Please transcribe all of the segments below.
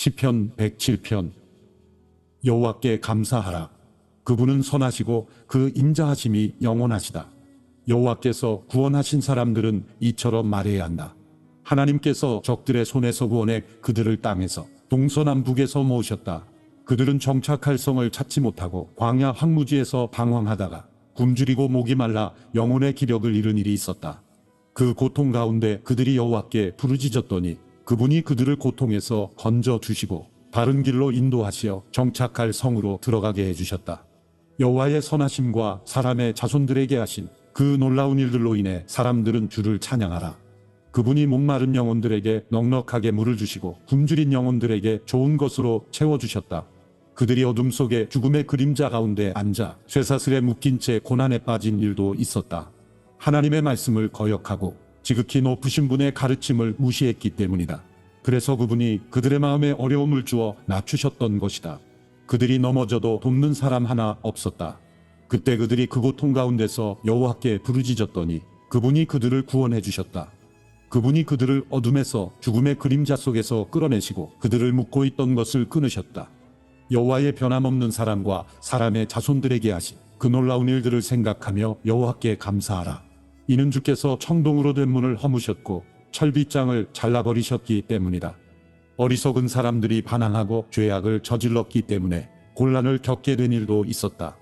시편 107편. 여호와께 감사하라. 그분은 선하시고 그 인자하심이 영원하시다. 여호와께서 구원하신 사람들은 이처럼 말해야 한다. 하나님께서 적들의 손에서 구원해 그들을 땅에서 동서남북에서 모으셨다. 그들은 정착할 성을 찾지 못하고 광야 황무지에서 방황하다가 굶주리고 목이 말라 영혼의 기력을 잃은 일이 있었다. 그 고통 가운데 그들이 여호와께 부르짖었더니 그분이 그들을 고통에서 건져 주시고 바른 길로 인도하시어 정착할 성으로 들어가게 해주셨다. 여호와의 선하심과 사람의 자손들에게 하신 그 놀라운 일들로 인해 사람들은 주를 찬양하라. 그분이 목마른 영혼들에게 넉넉하게 물을 주시고 굶주린 영혼들에게 좋은 것으로 채워주셨다. 그들이 어둠 속에 죽음의 그림자 가운데 앉아 쇠사슬에 묶인 채 고난에 빠진 일도 있었다. 하나님의 말씀을 거역하고 지극히 높으신 분의 가르침을 무시했기 때문이다. 그래서 그분이 그들의 마음에 어려움을 주어 낮추셨던 것이다. 그들이 넘어져도 돕는 사람 하나 없었다. 그때 그들이 그 고통 가운데서 여호와께 부르짖었더니 그분이 그들을 구원해 주셨다. 그분이 그들을 어둠에서 죽음의 그림자 속에서 끌어내시고 그들을 묶고 있던 것을 끊으셨다. 여호와의 변함없는 사랑과 사람의 자손들에게 하신 그 놀라운 일들을 생각하며 여호와께 감사하라. 이는 주께서 청동으로 된 문을 허무셨고 철빗장을 잘라버리셨기 때문이다. 어리석은 사람들이 반항하고 죄악을 저질렀기 때문에 곤란을 겪게 된 일도 있었다.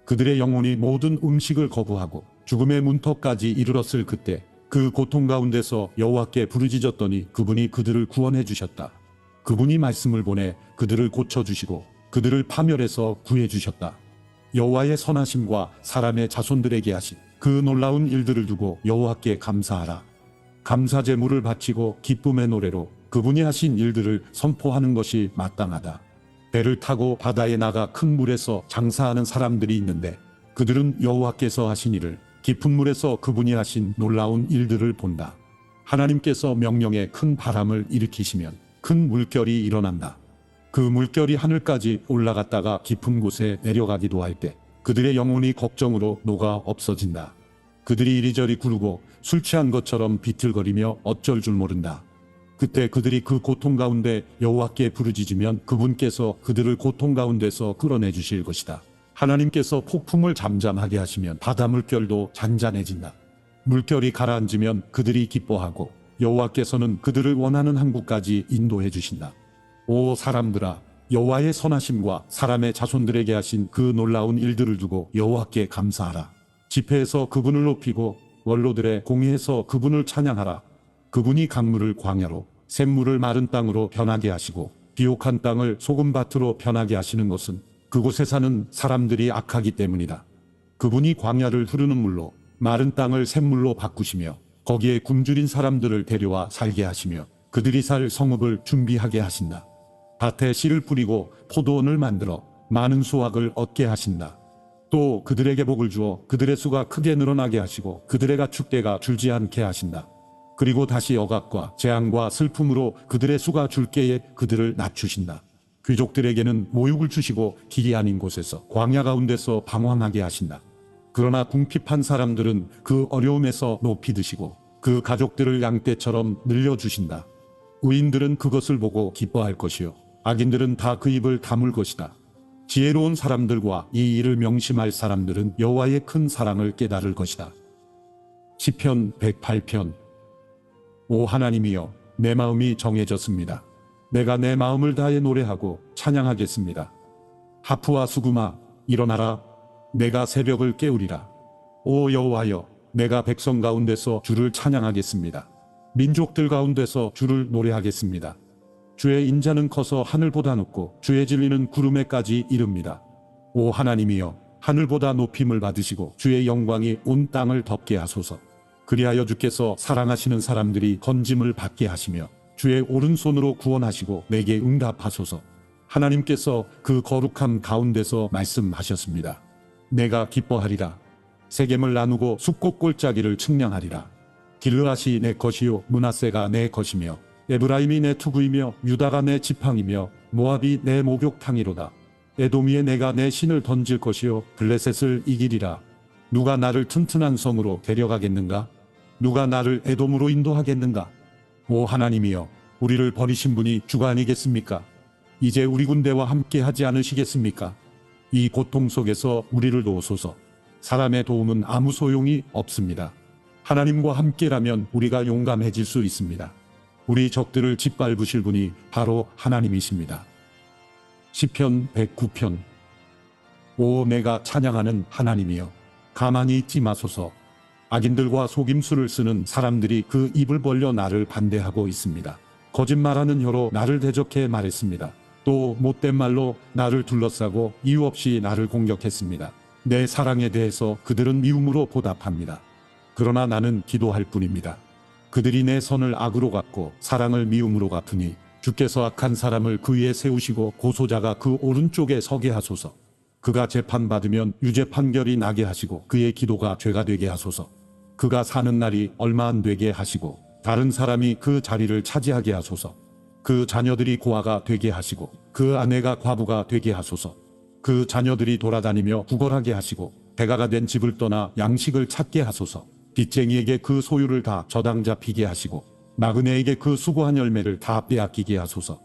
그들의 영혼이 모든 음식을 거부하고 죽음의 문턱까지 이르렀을 그때 그 고통 가운데서 여호와께 부르짖었더니 그분이 그들을 구원해 주셨다. 그분이 말씀을 보내 그들을 고쳐주시고 그들을 파멸해서 구해 주셨다. 여호와의 선하심과 사람의 자손들에게 하신 그 놀라운 일들을 두고 여호와께 감사하라. 감사 제물을 바치고 기쁨의 노래로 그분이 하신 일들을 선포하는 것이 마땅하다. 배를 타고 바다에 나가 큰 물에서 장사하는 사람들이 있는데 그들은 여호와께서 하신 일을 깊은 물에서 그분이 하신 놀라운 일들을 본다. 하나님께서 명령에 큰 바람을 일으키시면 큰 물결이 일어난다. 그 물결이 하늘까지 올라갔다가 깊은 곳에 내려가기도 할 때 그들의 영혼이 걱정으로 녹아 없어진다. 그들이 이리저리 구르고 술 취한 것처럼 비틀거리며 어쩔 줄 모른다. 그때 그들이 그 고통 가운데 여호와께 부르짖으면 그분께서 그들을 고통 가운데서 끌어내 주실 것이다. 하나님께서 폭풍을 잠잠하게 하시면 바다 물결도 잔잔해진다. 물결이 가라앉으면 그들이 기뻐하고 여호와께서는 그들을 원하는 항구까지 인도해 주신다. 오 사람들아, 여호와의 선하심과 사람의 자손들에게 하신 그 놀라운 일들을 두고 여호와께 감사하라. 집회에서 그분을 높이고 원로들의 공회에서 그분을 찬양하라. 그분이 강물을 광야로 샘물을 마른 땅으로 변하게 하시고 비옥한 땅을 소금밭으로 변하게 하시는 것은 그곳에 사는 사람들이 악하기 때문이다. 그분이 광야를 흐르는 물로 마른 땅을 샘물로 바꾸시며 거기에 굶주린 사람들을 데려와 살게 하시며 그들이 살 성읍을 준비하게 하신다. 밭에 씨를 뿌리고 포도원을 만들어 많은 수확을 얻게 하신다. 또 그들에게 복을 주어 그들의 수가 크게 늘어나게 하시고 그들의 가축대가 줄지 않게 하신다. 그리고 다시 억압과 재앙과 슬픔으로 그들의 수가 줄게에 그들을 낮추신다. 귀족들에게는 모욕을 주시고 길이 아닌 곳에서 광야 가운데서 방황하게 하신다. 그러나 궁핍한 사람들은 그 어려움에서 높이 드시고 그 가족들을 양떼처럼 늘려주신다. 의인들은 그것을 보고 기뻐할 것이요 악인들은 다 그 입을 다물 것이다. 지혜로운 사람들과 이 일을 명심할 사람들은 여호와의 큰 사랑을 깨달을 것이다. 시편 108편. 오 하나님이여, 내 마음이 정해졌습니다. 내가 내 마음을 다해 노래하고 찬양하겠습니다. 하프와 수금아, 일어나라. 내가 새벽을 깨우리라. 오 여호와여, 내가 백성 가운데서 주를 찬양하겠습니다. 민족들 가운데서 주를 노래하겠습니다. 주의 인자는 커서 하늘보다 높고 주의 진리는 구름에까지 이릅니다. 오 하나님이여, 하늘보다 높임을 받으시고 주의 영광이 온 땅을 덮게 하소서. 그리하여 주께서 사랑하시는 사람들이 건짐을 받게 하시며 주의 오른손으로 구원하시고 내게 응답하소서. 하나님께서 그 거룩함 가운데서 말씀하셨습니다. 내가 기뻐하리라. 세겜을 나누고 숫꽃 골짜기를 측량하리라. 길르앗이 내 것이요 므낫세가 내 것이며 에브라임이 내 투구이며 유다가 내 지팡이며 모압이 내 목욕탕이로다. 에돔 위에 내가 내 신을 던질 것이요 블레셋을 이기리라. 누가 나를 튼튼한 성으로 데려가겠는가? 누가 나를 에돔으로 인도하겠는가? 오 하나님이여, 우리를 버리신 분이 주가 아니겠습니까? 이제 우리 군대와 함께 하지 않으시겠습니까? 이 고통 속에서 우리를 도우소서. 사람의 도움은 아무 소용이 없습니다. 하나님과 함께라면 우리가 용감해질 수 있습니다. 우리 적들을 짓밟으실 분이 바로 하나님이십니다. 시편 109편. 오 내가 찬양하는 하나님이여, 가만히 있지 마소서. 악인들과 속임수를 쓰는 사람들이 그 입을 벌려 나를 반대하고 있습니다. 거짓말하는 혀로 나를 대적해 말했습니다. 또 못된 말로 나를 둘러싸고 이유 없이 나를 공격했습니다. 내 사랑에 대해서 그들은 미움으로 보답합니다. 그러나 나는 기도할 뿐입니다. 그들이 내 선을 악으로 갚고 사랑을 미움으로 갚으니 주께서 악한 사람을 그 위에 세우시고 고소자가 그 오른쪽에 서게 하소서. 그가 재판받으면 유죄 판결이 나게 하시고 그의 기도가 죄가 되게 하소서. 그가 사는 날이 얼마 안 되게 하시고 다른 사람이 그 자리를 차지하게 하소서. 그 자녀들이 고아가 되게 하시고 그 아내가 과부가 되게 하소서. 그 자녀들이 돌아다니며 구걸하게 하시고 배가가 된 집을 떠나 양식을 찾게 하소서. 빚쟁이에게 그 소유를 다 저당 잡히게 하시고 나그네에게 그 수고한 열매를 다 빼앗기게 하소서.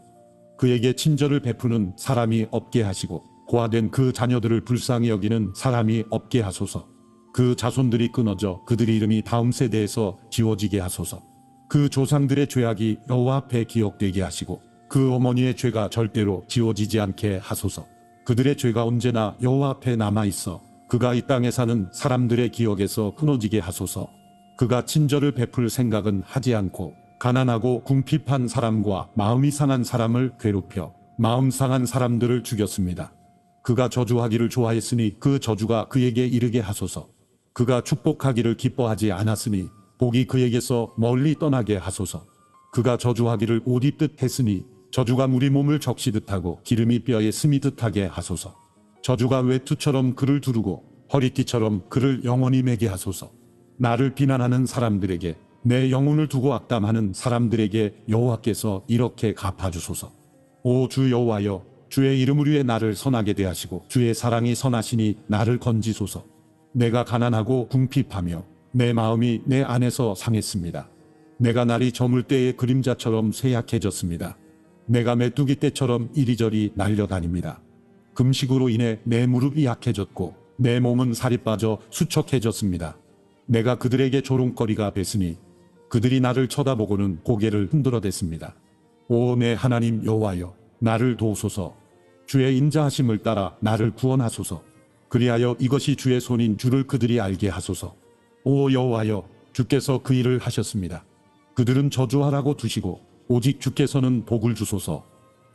그에게 친절을 베푸는 사람이 없게 하시고 고아된 그 자녀들을 불쌍히 여기는 사람이 없게 하소서. 그 자손들이 끊어져 그들의 이름이 다음 세대에서 지워지게 하소서. 그 조상들의 죄악이 여호와 앞에 기억되게 하시고 그 어머니의 죄가 절대로 지워지지 않게 하소서. 그들의 죄가 언제나 여호와 앞에 남아있어 그가 이 땅에 사는 사람들의 기억에서 끊어지게 하소서. 그가 친절을 베풀 생각은 하지 않고 가난하고 궁핍한 사람과 마음이 상한 사람을 괴롭혀 마음 상한 사람들을 죽였습니다. 그가 저주하기를 좋아했으니 그 저주가 그에게 이르게 하소서. 그가 축복하기를 기뻐하지 않았으니 복이 그에게서 멀리 떠나게 하소서. 그가 저주하기를 옷 입듯 했으니 저주가 우리 몸을 적시듯 하고 기름이 뼈에 스미듯 하게 하소서. 저주가 외투처럼 그를 두르고 허리띠처럼 그를 영원히 매게 하소서. 나를 비난하는 사람들에게 내 영혼을 두고 악담하는 사람들에게 여호와께서 이렇게 갚아주소서. 오 주 여호와여, 주의 이름을 위해 나를 선하게 대하시고 주의 사랑이 선하시니 나를 건지소서. 내가 가난하고 궁핍하며 내 마음이 내 안에서 상했습니다. 내가 날이 저물 때의 그림자처럼 쇠약해졌습니다. 내가 메뚜기 떼처럼 이리저리 날려다닙니다. 금식으로 인해 내 무릎이 약해졌고 내 몸은 살이 빠져 수척해졌습니다. 내가 그들에게 조롱거리가 됐으니 그들이 나를 쳐다보고는 고개를 흔들어댔습니다. 오 내 하나님 여호와여, 나를 도우소서. 주의 인자하심을 따라 나를 구원하소서. 그리하여 이것이 주의 손인 줄을 그들이 알게 하소서. 오 여호와여, 주께서 그 일을 하셨습니다. 그들은 저주하라고 두시고 오직 주께서는 복을 주소서.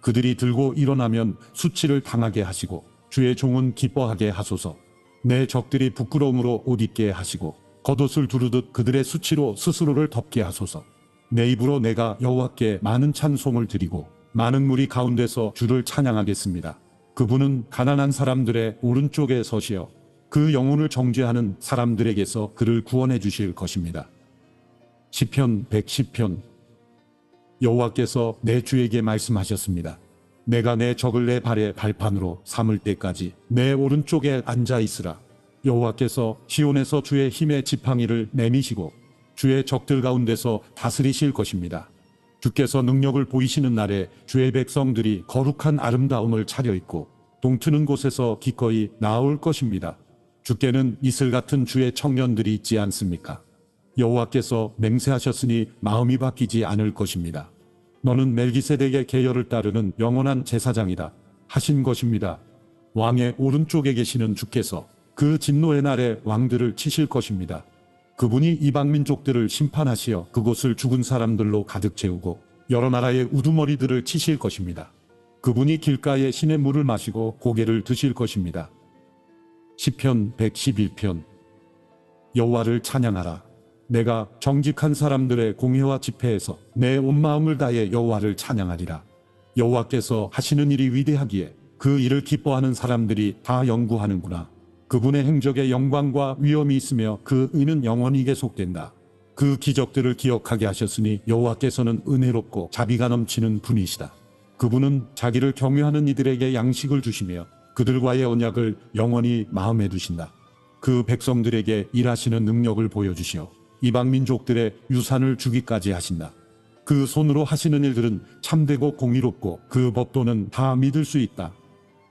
그들이 들고 일어나면 수치를 당하게 하시고 주의 종은 기뻐하게 하소서. 내 적들이 부끄러움으로 옷 입게 하시고 겉옷을 두르듯 그들의 수치로 스스로를 덮게 하소서. 내 입으로 내가 여호와께 많은 찬송을 드리고 많은 무리 가운데서 주를 찬양하겠습니다. 그분은 가난한 사람들의 오른쪽에 서시어 그 영혼을 정죄하는 사람들에게서 그를 구원해 주실 것입니다. 시편 110편. 여호와께서 내 주에게 말씀하셨습니다. 내가 내 적을 내 발의 발판으로 삼을 때까지 내 오른쪽에 앉아 있으라. 여호와께서 시온에서 주의 힘의 지팡이를 내미시고 주의 적들 가운데서 다스리실 것입니다. 주께서 능력을 보이시는 날에 주의 백성들이 거룩한 아름다움을 차려입고 동트는 곳에서 기꺼이 나올 것입니다. 주께는 이슬 같은 주의 청년들이 있지 않습니까? 여호와께서 맹세하셨으니 마음이 바뀌지 않을 것입니다. 너는 멜기세덱의 계열을 따르는 영원한 제사장이다 하신 것입니다. 왕의 오른쪽에 계시는 주께서 그 진노의 날에 왕들을 치실 것입니다. 그분이 이방 민족들을 심판하시어 그곳을 죽은 사람들로 가득 채우고 여러 나라의 우두머리들을 치실 것입니다. 그분이 길가에 신의 물을 마시고 고개를 드실 것입니다. 시편 111편. 여호와를 찬양하라. 내가 정직한 사람들의 공회와 집회에서 내 온 마음을 다해 여호와를 찬양하리라. 여호와께서 하시는 일이 위대하기에 그 일을 기뻐하는 사람들이 다 연구하는구나. 그분의 행적에 영광과 위엄이 있으며 그 의는 영원히 계속된다. 그 기적들을 기억하게 하셨으니 여호와께서는 은혜롭고 자비가 넘치는 분이시다. 그분은 자기를 경외하는 이들에게 양식을 주시며 그들과의 언약을 영원히 마음에 두신다. 그 백성들에게 일하시는 능력을 보여주시어 이방 민족들의 유산을 주기까지 하신다. 그 손으로 하시는 일들은 참되고 공의롭고 그 법도는 다 믿을 수 있다.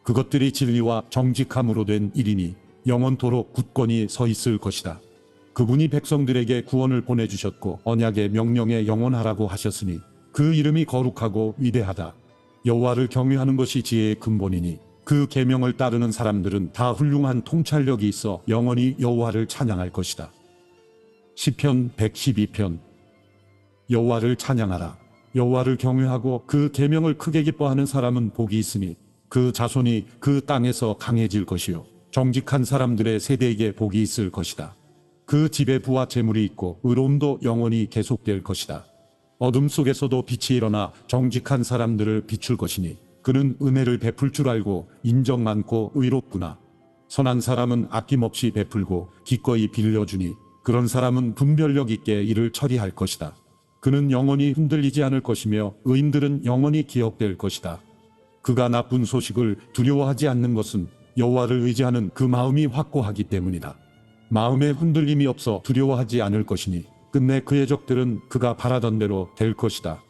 그것들이 진리와 정직함으로 된 일이니 영원토록 굳건히 서 있을 것이다. 그분이 백성들에게 구원을 보내주셨고 언약의 명령에 영원하라고 하셨으니 그 이름이 거룩하고 위대하다. 여호와를 경외하는 것이 지혜의 근본이니 그 계명을 따르는 사람들은 다 훌륭한 통찰력이 있어 영원히 여호와를 찬양할 것이다. 시편 112편. 여호와를 찬양하라. 여호와를 경외하고 그 계명을 크게 기뻐하는 사람은 복이 있으니 그 자손이 그 땅에서 강해질 것이요 정직한 사람들의 세대에게 복이 있을 것이다. 그 집에 부와 재물이 있고 의로움도 영원히 계속될 것이다. 어둠 속에서도 빛이 일어나 정직한 사람들을 비출 것이니 그는 은혜를 베풀 줄 알고 인정 많고 의롭구나. 선한 사람은 아낌없이 베풀고 기꺼이 빌려주니 그런 사람은 분별력 있게 이를 처리할 것이다. 그는 영원히 흔들리지 않을 것이며 의인들은 영원히 기억될 것이다. 그가 나쁜 소식을 두려워하지 않는 것은 여호와를 의지하는 그 마음이 확고하기 때문이다. 마음에 흔들림이 없어 두려워하지 않을 것이니 끝내 그의 적들은 그가 바라던 대로 될 것이다.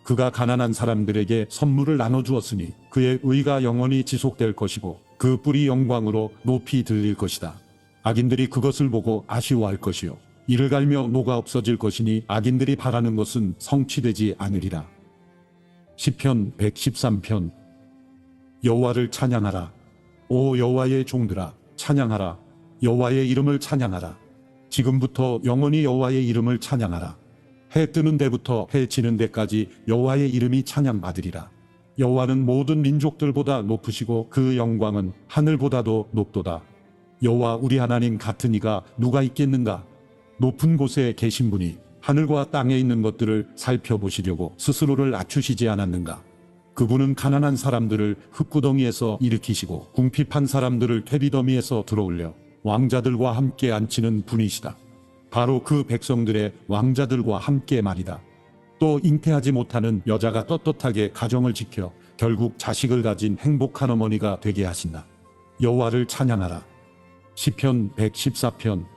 그가 가난한 사람들에게 선물을 나눠주었으니 그의 의가 영원히 지속될 것이고 그 뿔이 영광으로 높이 들릴 것이다. 악인들이 그것을 보고 아쉬워할 것이요 이를 갈며 녹아 없어질 것이니 악인들이 바라는 것은 성취되지 않으리라. 시편 113편. 여호와를 찬양하라. 오 여호와의 종들아 찬양하라. 여호와의 이름을 찬양하라. 지금부터 영원히 여호와의 이름을 찬양하라. 해 뜨는 데부터 해 지는 데까지 여호와의 이름이 찬양받으리라. 여호와는 모든 민족들보다 높으시고 그 영광은 하늘보다도 높도다. 여호와 우리 하나님 같은 이가 누가 있겠는가? 높은 곳에 계신 분이 하늘과 땅에 있는 것들을 살펴보시려고 스스로를 낮추시지 않았는가? 그분은 가난한 사람들을 흙구덩이에서 일으키시고 궁핍한 사람들을 퇴비더미에서 들어올려 왕자들과 함께 앉히는 분이시다. 바로 그 백성들의 왕자들과 함께 말이다. 또 잉태하지 못하는 여자가 떳떳하게 가정을 지켜 결국 자식을 가진 행복한 어머니가 되게 하신다. 여호와를 찬양하라. 시편 114편.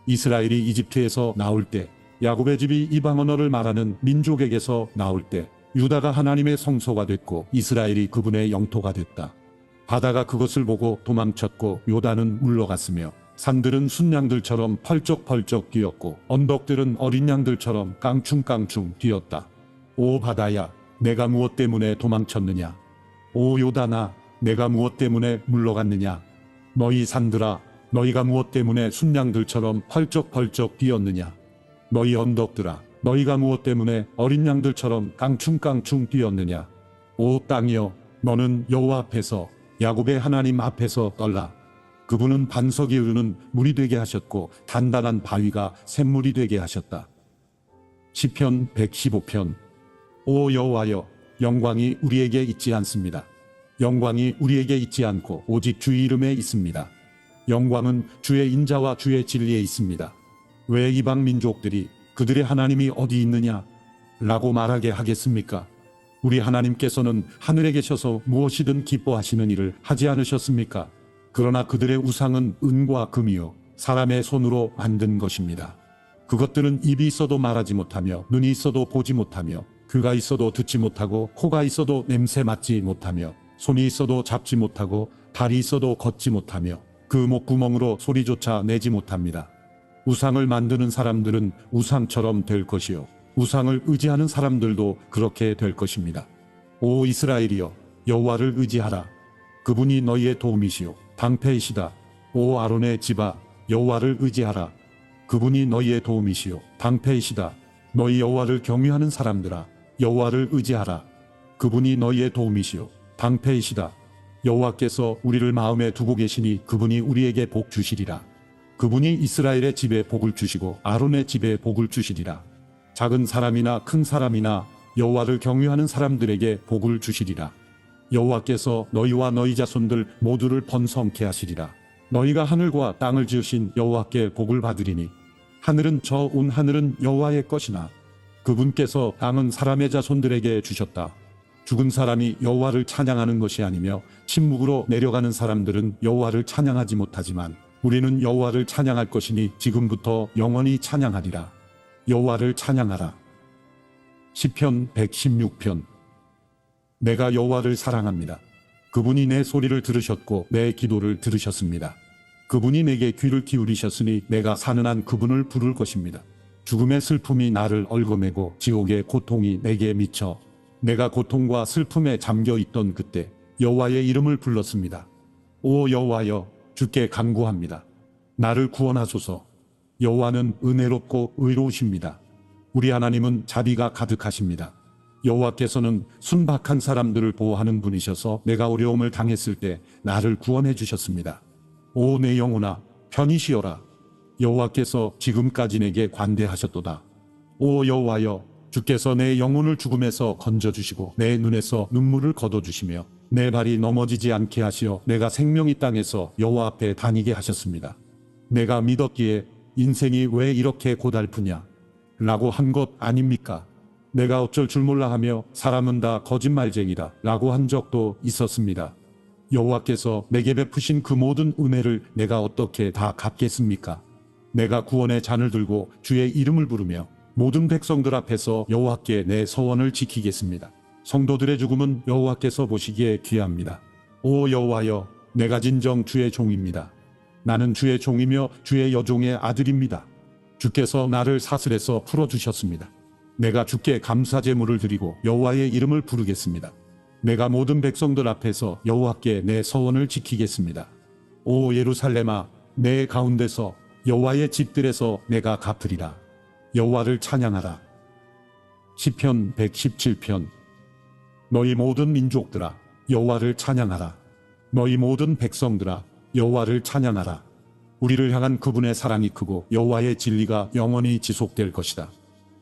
이스라엘이 이집트에서 나올 때 야곱의 집이 이방 언어를 말하는 민족에게서 나올 때 유다가 하나님의 성소가 됐고 이스라엘이 그분의 영토가 됐다. 바다가 그것을 보고 도망쳤고 요단은 물러갔으며 산들은 순양들처럼 펄쩍펄쩍 뛰었고 언덕들은 어린 양들처럼 깡충깡충 뛰었다. 오 바다야 내가 무엇 때문에 도망쳤느냐? 오 요단아 내가 무엇 때문에 물러갔느냐? 너희 산들아 너희가 무엇 때문에 순양들처럼 펄쩍펄쩍 뛰었느냐? 너희 언덕들아 너희가 무엇 때문에 어린 양들처럼 깡충깡충 뛰었느냐? 오 땅이여 너는 여호와 앞에서 야곱의 하나님 앞에서 떨라. 그분은 반석이 흐르는 물이 되게 하셨고 단단한 바위가 샘물이 되게 하셨다. 시편 115편. 오 여호와여 영광이 우리에게 있지 않습니다. 영광이 우리에게 있지 않고 오직 주의 이름에 있습니다. 영광은 주의 인자와 주의 진리에 있습니다. 왜 이방 민족들이 그들의 하나님이 어디 있느냐? 라고 말하게 하겠습니까? 우리 하나님께서는 하늘에 계셔서 무엇이든 기뻐하시는 일을 하지 않으셨습니까? 그러나 그들의 우상은 은과 금이요 사람의 손으로 만든 것입니다. 그것들은 입이 있어도 말하지 못하며 눈이 있어도 보지 못하며 귀가 있어도 듣지 못하고 코가 있어도 냄새 맡지 못하며 손이 있어도 잡지 못하고 발이 있어도 걷지 못하며 그 목구멍으로 소리조차 내지 못합니다. 우상을 만드는 사람들은 우상처럼 될 것이요 우상을 의지하는 사람들도 그렇게 될 것입니다. 오 이스라엘이여 여호와를 의지하라. 그분이 너희의 도움이시요 방패이시다. 오 아론의 집아 여호와를 의지하라. 그분이 너희의 도움이시요 방패이시다. 너희 여호와를 경외하는 사람들아 여호와를 의지하라. 그분이 너희의 도움이시요 방패이시다. 여호와께서 우리를 마음에 두고 계시니 그분이 우리에게 복 주시리라. 그분이 이스라엘의 집에 복을 주시고 아론의 집에 복을 주시리라. 작은 사람이나 큰 사람이나 여호와를 경외하는 사람들에게 복을 주시리라. 여호와께서 너희와 너희 자손들 모두를 번성케 하시리라. 너희가 하늘과 땅을 지으신 여호와께 복을 받으리니 하늘은 저 온 하늘은 여호와의 것이나 그분께서 땅은 사람의 자손들에게 주셨다. 죽은 사람이 여호와를 찬양하는 것이 아니며 침묵으로 내려가는 사람들은 여호와를 찬양하지 못하지만 우리는 여호와를 찬양할 것이니 지금부터 영원히 찬양하리라. 여호와를 찬양하라. 시편 116편. 내가 여호와를 사랑합니다. 그분이 내 소리를 들으셨고 내 기도를 들으셨습니다. 그분이 내게 귀를 기울이셨으니 내가 사는 한 그분을 부를 것입니다. 죽음의 슬픔이 나를 얽어매고 지옥의 고통이 내게 미쳐 내가 고통과 슬픔에 잠겨 있던 그때 여호와의 이름을 불렀습니다. 오 여호와여, 주께 간구합니다. 나를 구원하소서. 여호와는 은혜롭고 의로우십니다. 우리 하나님은 자비가 가득하십니다. 여호와께서는 순박한 사람들을 보호하는 분이셔서 내가 어려움을 당했을 때 나를 구원해 주셨습니다. 오 내 영혼아, 편히 쉬어라. 여호와께서 지금까지 내게 관대하셨도다. 오 여호와여, 주께서 내 영혼을 죽음에서 건져주시고 내 눈에서 눈물을 걷어주시며 내 발이 넘어지지 않게 하시어 내가 생명이 땅에서 여호와 앞에 다니게 하셨습니다. 내가 믿었기에 인생이 왜 이렇게 고달프냐 라고 한 것 아닙니까? 내가 어쩔 줄 몰라 하며 사람은 다 거짓말쟁이다 라고 한 적도 있었습니다. 여호와께서 내게 베푸신 그 모든 은혜를 내가 어떻게 다 갚겠습니까? 내가 구원의 잔을 들고 주의 이름을 부르며 모든 백성들 앞에서 여호와께 내 서원을 지키겠습니다. 성도들의 죽음은 여호와께서 보시기에 귀합니다. 오 여호와여, 내가 진정 주의 종입니다. 나는 주의 종이며 주의 여종의 아들입니다. 주께서 나를 사슬에서 풀어주셨습니다. 내가 주께 감사 제물을 드리고 여호와의 이름을 부르겠습니다. 내가 모든 백성들 앞에서 여호와께 내 서원을 지키겠습니다. 오 예루살렘아, 내 가운데서 여호와의 집들에서 내가 갚으리라. 여호와를 찬양하라. 시편 117편. 너희 모든 민족들아, 여호와를 찬양하라. 너희 모든 백성들아, 여호와를 찬양하라. 우리를 향한 그분의 사랑이 크고 여호와의 진리가 영원히 지속될 것이다.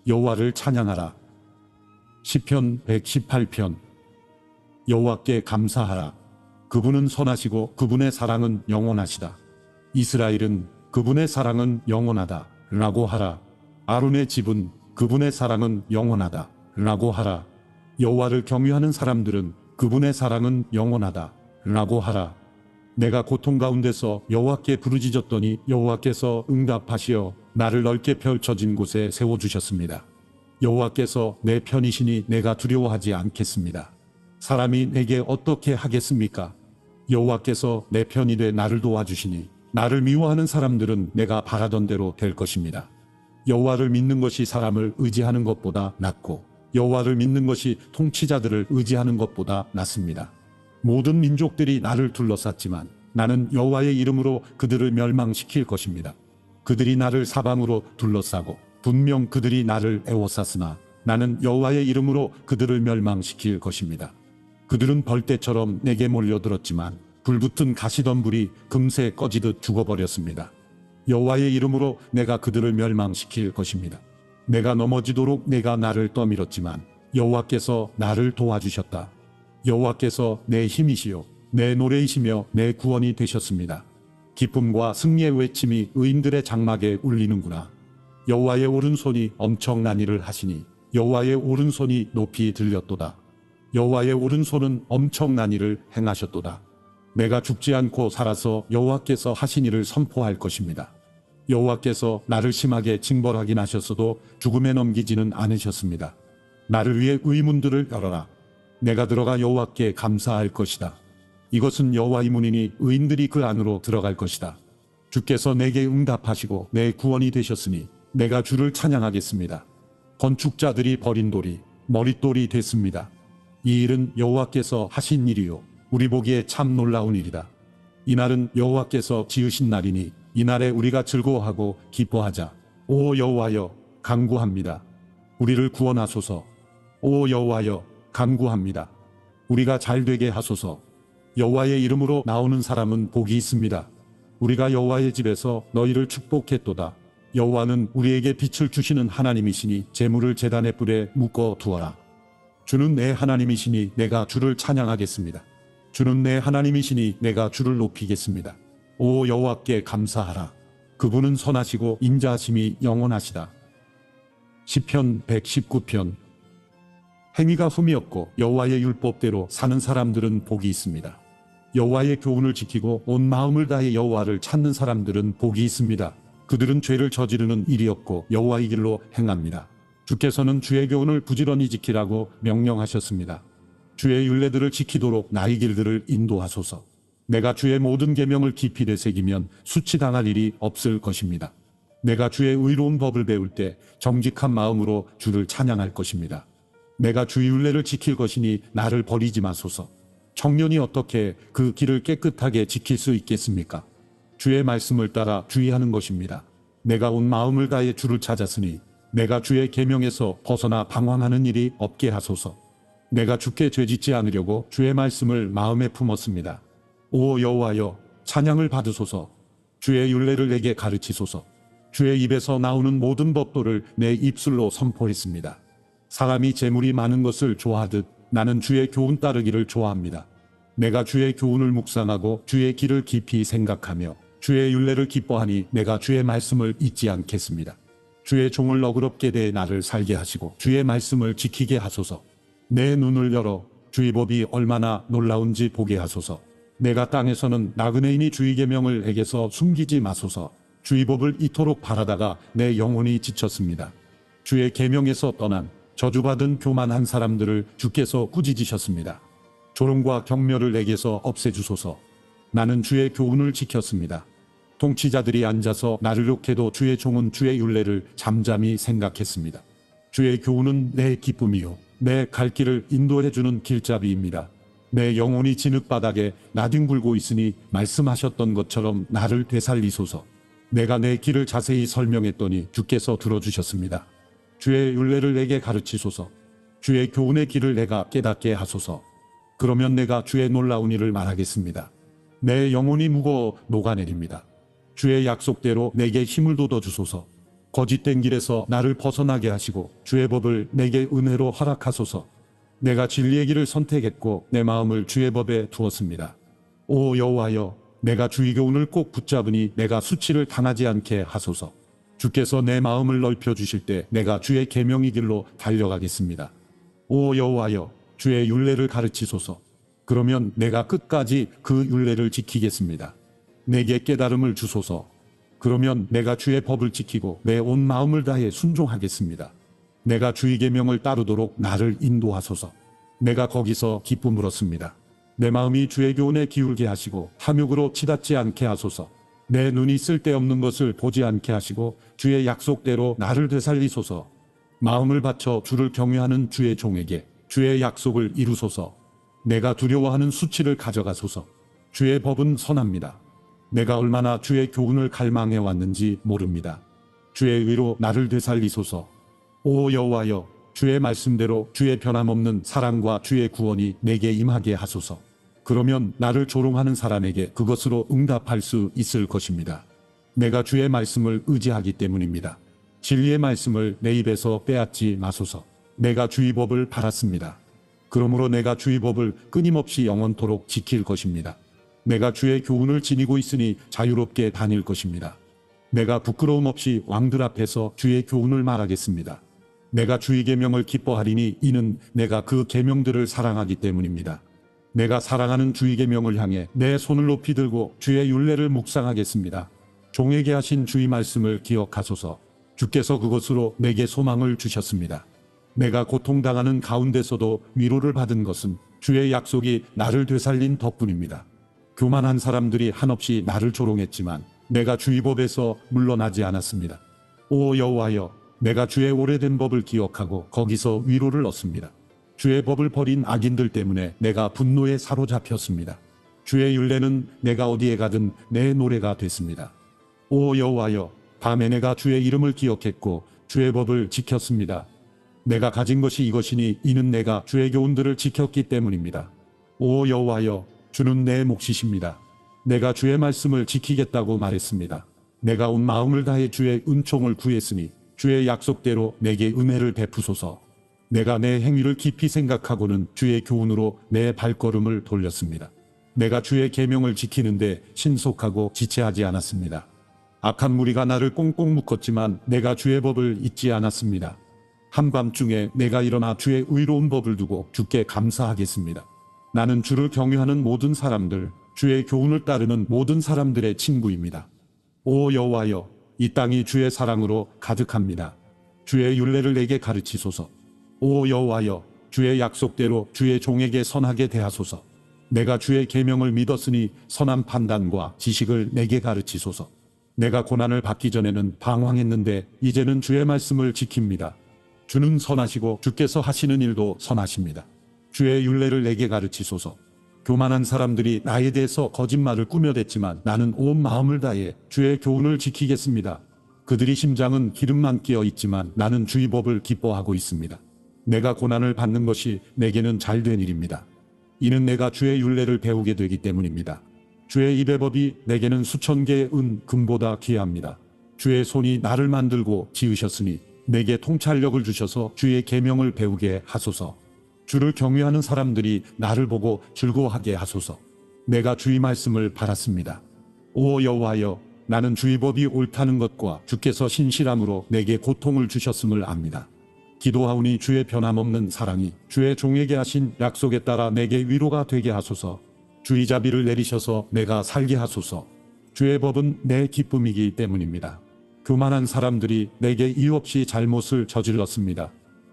여호와를 찬양하라. 시편 118편. 여호와께 감사하라. 그분은 선하시고 그분의 사랑은 영원하시다. 이스라엘은 그분의 사랑은 영원하다 라고 하라. 아론의 집은 그분의 사랑은 영원하다 라고 하라. 여호와를 경유하는 사람들은 그분의 사랑은 영원하다 라고 하라. 내가 고통 가운데서 여호와께 부르짖었더니 여호와께서 응답하시어 나를 넓게 펼쳐진 곳에 세워주셨습니다. 여호와께서 내 편이시니 내가 두려워하지 않겠습니다. 사람이 내게 어떻게 하겠습니까? 여호와께서 내 편이 돼 나를 도와주시니 나를 미워하는 사람들은 내가 바라던 대로 될 것입니다. 여호와를 믿는 것이 사람을 의지하는 것보다 낫고 여호와를 믿는 것이 통치자들을 의지하는 것보다 낫습니다. 모든 민족들이 나를 둘러쌌지만 나는 여호와의 이름으로 그들을 멸망시킬 것입니다. 그들이 나를 사방으로 둘러싸고 분명 그들이 나를 애워쌌으나 나는 여호와의 이름으로 그들을 멸망시킬 것입니다. 그들은 벌떼처럼 내게 몰려들었지만 불붙은 가시덤불이 금세 꺼지듯 죽어버렸습니다. 여호와의 이름으로 내가 그들을 멸망시킬 것입니다. 내가 넘어지도록 내가 나를 떠밀었지만 여호와께서 나를 도와주셨다. 여호와께서 내 힘이시요 내 노래이시며 내 구원이 되셨습니다. 기쁨과 승리의 외침이 의인들의 장막에 울리는구나. 여호와의 오른손이 엄청난 일을 하시니 여호와의 오른손이 높이 들렸도다. 여호와의 오른손은 엄청난 일을 행하셨도다. 내가 죽지 않고 살아서 여호와께서 하신 일을 선포할 것입니다. 여호와께서 나를 심하게 징벌하긴 하셨어도 죽음에 넘기지는 않으셨습니다. 나를 위해 의문들을 열어라. 내가 들어가 여호와께 감사할 것이다. 이것은 여호와의 문이니 의인들이 그 안으로 들어갈 것이다. 주께서 내게 응답하시고 내 구원이 되셨으니 내가 주를 찬양하겠습니다. 건축자들이 버린 돌이 머릿돌이 됐습니다. 이 일은 여호와께서 하신 일이요 우리 보기에 참 놀라운 일이다. 이날은 여호와께서 지으신 날이니 이날에 우리가 즐거워하고 기뻐하자. 오 여호와여, 간구합니다. 우리를 구원하소서. 오 여호와여, 간구합니다. 우리가 잘되게 하소서. 여호와의 이름으로 나오는 사람은 복이 있습니다. 우리가 여호와의 집에서 너희를 축복했도다. 여호와는 우리에게 빛을 주시는 하나님이시니 재물을 제단의 뿔에 묶어 두어라. 주는 내 하나님이시니 내가 주를 찬양하겠습니다. 주는 내 하나님이시니 내가 주를 높이겠습니다. 오 여호와께 감사하라. 그분은 선하시고 인자하심이 영원하시다. 시편 119편. 행위가 흠이 없고 여호와의 율법대로 사는 사람들은 복이 있습니다. 여호와의 교훈을 지키고 온 마음을 다해 여호와를 찾는 사람들은 복이 있습니다. 그들은 죄를 저지르는 일이 없고 여호와의 길로 행합니다. 주께서는 주의 교훈을 부지런히 지키라고 명령하셨습니다. 주의 율례들을 지키도록 나의 길들을 인도하소서. 내가 주의 모든 계명을 깊이 되새기면 수치당할 일이 없을 것입니다. 내가 주의 의로운 법을 배울 때 정직한 마음으로 주를 찬양할 것입니다. 내가 주의 율례를 지킬 것이니 나를 버리지 마소서. 청년이 어떻게 그 길을 깨끗하게 지킬 수 있겠습니까? 주의 말씀을 따라 주의하는 것입니다. 내가 온 마음을 다해 주를 찾았으니 내가 주의 계명에서 벗어나 방황하는 일이 없게 하소서. 내가 주께 죄짓지 않으려고 주의 말씀을 마음에 품었습니다. 오 여호와여, 찬양을 받으소서. 주의 율례를 내게 가르치소서. 주의 입에서 나오는 모든 법도를 내 입술로 선포했습니다. 사람이 재물이 많은 것을 좋아하듯 나는 주의 교훈 따르기를 좋아합니다. 내가 주의 교훈을 묵상하고 주의 길을 깊이 생각하며 주의 율례를 기뻐하니 내가 주의 말씀을 잊지 않겠습니다. 주의 종을 너그럽게 대해 나를 살게 하시고 주의 말씀을 지키게 하소서. 내 눈을 열어 주의 법이 얼마나 놀라운지 보게 하소서. 내가 땅에서는 나그네인이 주의 계명을 내게서 숨기지 마소서. 주의 법을 이토록 바라다가 내 영혼이 지쳤습니다. 주의 계명에서 떠난 저주받은 교만한 사람들을 주께서 꾸짖으셨습니다. 조롱과 경멸을 내게서 없애주소서. 나는 주의 교훈을 지켰습니다. 통치자들이 앉아서 나를 욕해도 주의 종은 주의 율례를 잠잠히 생각했습니다. 주의 교훈은 내 기쁨이요 내 갈 길을 인도해주는 길잡이입니다. 내 영혼이 진흙바닥에 나뒹굴고 있으니 말씀하셨던 것처럼 나를 되살리소서. 내가 내 길을 자세히 설명했더니 주께서 들어주셨습니다. 주의 율례를 내게 가르치소서. 주의 교훈의 길을 내가 깨닫게 하소서. 그러면 내가 주의 놀라운 일을 말하겠습니다. 내 영혼이 무거워 녹아내립니다. 주의 약속대로 내게 힘을 돋워주소서. 거짓된 길에서 나를 벗어나게 하시고 주의 법을 내게 은혜로 허락하소서. 내가 진리의 길을 선택했고 내 마음을 주의 법에 두었습니다. 오 여호와여, 내가 주의 교훈을 꼭 붙잡으니 내가 수치를 당하지 않게 하소서. 주께서 내 마음을 넓혀주실 때 내가 주의 계명의 길로 달려가겠습니다. 오 여호와여, 주의 율례를 가르치소서. 그러면 내가 끝까지 그 율례를 지키겠습니다. 내게 깨달음을 주소서. 그러면 내가 주의 법을 지키고 내 온 마음을 다해 순종하겠습니다. 내가 주의 계명을 따르도록 나를 인도하소서. 내가 거기서 기쁨을 얻습니다. 내 마음이 주의 교훈에 기울게 하시고 탐욕으로 치닫지 않게 하소서. 내 눈이 쓸데없는 것을 보지 않게 하시고 주의 약속대로 나를 되살리소서. 마음을 바쳐 주를 경외하는 주의 종에게 주의 약속을 이루소서. 내가 두려워하는 수치를 가져가소서. 주의 법은 선합니다. 내가 얼마나 주의 교훈을 갈망해 왔는지 모릅니다. 주의 의로 나를 되살리소서. 오 여호와여, 주의 말씀대로 주의 변함없는 사랑과 주의 구원이 내게 임하게 하소서. 그러면 나를 조롱하는 사람에게 그것으로 응답할 수 있을 것입니다. 내가 주의 말씀을 의지하기 때문입니다. 진리의 말씀을 내 입에서 빼앗지 마소서. 내가 주의 법을 바랐습니다. 그러므로 내가 주의 법을 끊임없이 영원토록 지킬 것입니다. 내가 주의 교훈을 지니고 있으니 자유롭게 다닐 것입니다. 내가 부끄러움 없이 왕들 앞에서 주의 교훈을 말하겠습니다. 내가 주의 계명을 기뻐하리니 이는 내가 그 계명들을 사랑하기 때문입니다. 내가 사랑하는 주의 계명을 향해 내 손을 높이 들고 주의 율례를 묵상하겠습니다. 종에게 하신 주의 말씀을 기억하소서. 주께서 그것으로 내게 소망을 주셨습니다. 내가 고통당하는 가운데서도 위로를 받은 것은 주의 약속이 나를 되살린 덕분입니다. 교만한 사람들이 한없이 나를 조롱했지만 내가 주의 법에서 물러나지 않았습니다. 오 여호와여, 내가 주의 오래된 법을 기억하고 거기서 위로를 얻습니다. 주의 법을 버린 악인들 때문에 내가 분노에 사로잡혔습니다. 주의 율례는 내가 어디에 가든 내 노래가 됐습니다. 오 여호와여, 밤에 내가 주의 이름을 기억했고 주의 법을 지켰습니다. 내가 가진 것이 이것이니 이는 내가 주의 교훈들을 지켰기 때문입니다. 오 여호와여, 주는 내 몫이십니다. 내가 주의 말씀을 지키겠다고 말했습니다. 내가 온 마음을 다해 주의 은총을 구했으니 주의 약속대로 내게 은혜를 베푸소서. 내가 내 행위를 깊이 생각하고는 주의 교훈으로 내 발걸음을 돌렸습니다. 내가 주의 계명을 지키는데 신속하고 지체하지 않았습니다. 악한 무리가 나를 꽁꽁 묶었지만 내가 주의 법을 잊지 않았습니다. 한밤중에 내가 일어나 주의 의로운 법을 두고 주께 감사하겠습니다. 나는 주를 경외하는 모든 사람들, 주의 교훈을 따르는 모든 사람들의 친구입니다. 오 여호와여, 이 땅이 주의 사랑으로 가득합니다. 주의 율례를 내게 가르치소서. 오 여호와여, 주의 약속대로 주의 종에게 선하게 대하소서. 내가 주의 계명을 믿었으니 선한 판단과 지식을 내게 가르치소서. 내가 고난을 받기 전에는 방황했는데 이제는 주의 말씀을 지킵니다. 주는 선하시고 주께서 하시는 일도 선하십니다. 주의 율례를 내게 가르치소서. 교만한 사람들이 나에 대해서 거짓말을 꾸며댔지만 나는 온 마음을 다해 주의 교훈을 지키겠습니다. 그들이 심장은 기름만 끼어 있지만 나는 주의 법을 기뻐하고 있습니다. 내가 고난을 받는 것이 내게는 잘된 일입니다. 이는 내가 주의 율례를 배우게 되기 때문입니다. 주의 입의 법이 내게는 수천 개의 금보다 귀합니다. 주의 손이 나를 만들고 지으셨으니 내게 통찰력을 주셔서 주의 계명을 배우게 하소서. 주를 경외하는 사람들이 나를 보고 즐거워하게 하소서. 내가 주의 말씀을 바랐습니다. 오 여호와여, 나는 주의 법이 옳다는 것과 주께서 신실함으로 내게 고통을 주셨음을 압니다. 기도하오니 주의 변함없는 사랑이 주의 종에게 하신 약속에 따라 내게 위로가 되게 하소서. 주의 자비를 내리셔서 내가 살게 하소서. 주의 법은 내 기쁨이기 때문입니다. 교만한 사람들이 내게 이유 없이 잘못을 저질렀습니다.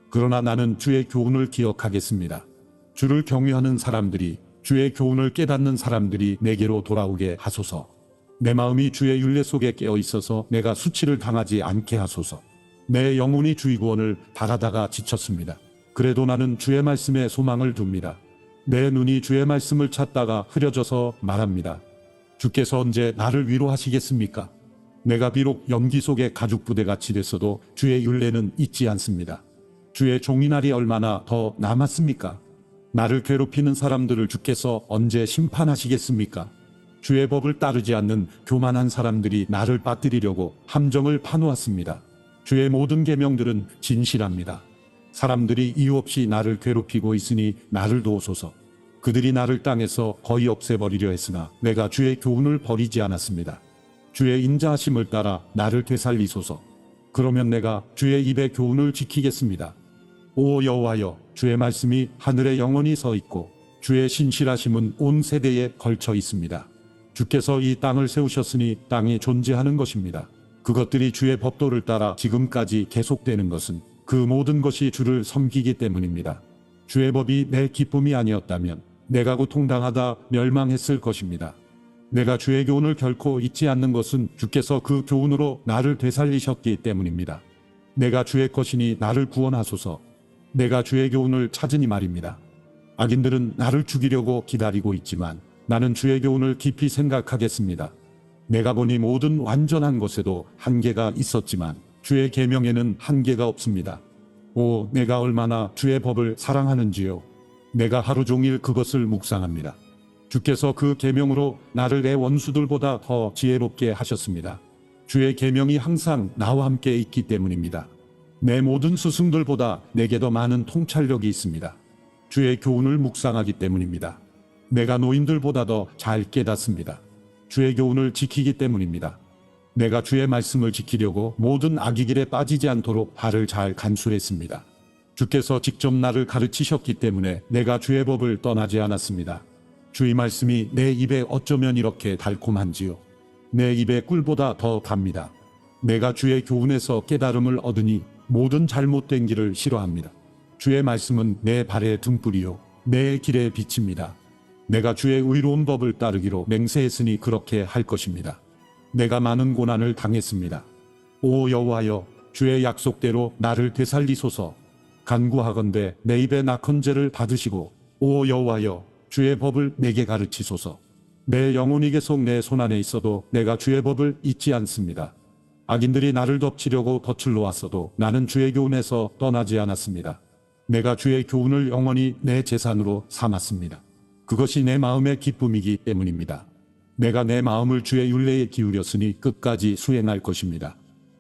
그러나 나는 주의 교훈을 기억하겠습니다. 주를 경외하는 사람들이, 주의 교훈을 깨닫는 사람들이 내게로 돌아오게 하소서. 내 마음이 주의 율례 속에 깨어 있어서 내가 수치를 당하지 않게 하소서. 내 영혼이 주의 구원을 바라다가 지쳤습니다. 그래도 나는 주의 말씀에 소망을 둡니다. 내 눈이 주의 말씀을 찾다가 흐려져서 말합니다. 주께서 언제 나를 위로하시겠습니까? 내가 비록 연기 속에 가죽부대같이 됐어도 주의 율례는 잊지 않습니다. 주의 종이 날이 얼마나 더 남았습니까? 나를 괴롭히는 사람들을 주께서 언제 심판하시겠습니까? 주의 법을 따르지 않는 교만한 사람들이 나를 빠뜨리려고 함정을 파놓았습니다. 주의 모든 계명들은 진실합니다. 사람들이 이유 없이 나를 괴롭히고 있으니 나를 도우소서. 그들이 나를 땅에서 거의 없애버리려 했으나 내가 주의 교훈을 버리지 않았습니다. 주의 인자하심을 따라 나를 되살리소서. 그러면 내가 주의 입의 교훈을 지키겠습니다. 오 여호와여, 주의 말씀이 하늘에 영원히 서 있고 주의 신실하심은 온 세대에 걸쳐 있습니다. 주께서 이 땅을 세우셨으니 땅이 존재하는 것입니다. 그것들이 주의 법도를 따라 지금까지 계속되는 것은 그 모든 것이 주를 섬기기 때문입니다. 주의 법이 내 기쁨이 아니었다면 내가 고통당하다 멸망했을 것입니다. 내가 주의 교훈을 결코 잊지 않는 것은 주께서 그 교훈으로 나를 되살리셨기 때문입니다. 내가 주의 것이니 나를 구원하소서. 내가 주의 교훈을 찾으니 말입니다. 악인들은 나를 죽이려고 기다리고 있지만 나는 주의 교훈을 깊이 생각하겠습니다. 내가 보니 모든 완전한 것에도 한계가 있었지만 주의 계명에는 한계가 없습니다. 오, 내가 얼마나 주의 법을 사랑하는지요. 내가 하루 종일 그것을 묵상합니다. 주께서 그 계명으로 나를 내 원수들보다 더 지혜롭게 하셨습니다. 주의 계명이 항상 나와 함께 있기 때문입니다. 내 모든 스승들보다 내게 더 많은 통찰력이 있습니다. 주의 교훈을 묵상하기 때문입니다. 내가 노인들보다 더 잘 깨닫습니다. 주의 교훈을 지키기 때문입니다. 내가 주의 말씀을 지키려고 모든 악의 길에 빠지지 않도록 발을 잘 간수했습니다. 주께서 직접 나를 가르치셨기 때문에 내가 주의 법을 떠나지 않았습니다. 주의 말씀이 내 입에 어쩌면 이렇게 달콤한지요. 내 입에 꿀보다 더 답니다. 내가 주의 교훈에서 깨달음을 얻으니 모든 잘못된 길을 싫어합니다. 주의 말씀은 내 발의 등불이요 내 길의 빛입니다. 내가 주의 의로운 법을 따르기로 맹세했으니 그렇게 할 것입니다. 내가 많은 고난을 당했습니다. 오 여호와여, 주의 약속대로 나를 되살리소서. 간구하건대 내 입에 낙헌죄를 받으시고 오 여호와여, 주의 법을 내게 가르치소서. 내 영혼이 계속 내 손안에 있어도 내가 주의 법을 잊지 않습니다. 악인들이 나를 덮치려고 덫을 놓았어도 나는 주의 교훈에서 떠나지 않았습니다. 내가 주의 교훈을 영원히 내 재산으로 삼았습니다. 그것이 내 마음의 기쁨이기 때문입니다. 내가 내 마음을 주의 율례에 기울였으니 끝까지 수행할 것입니다.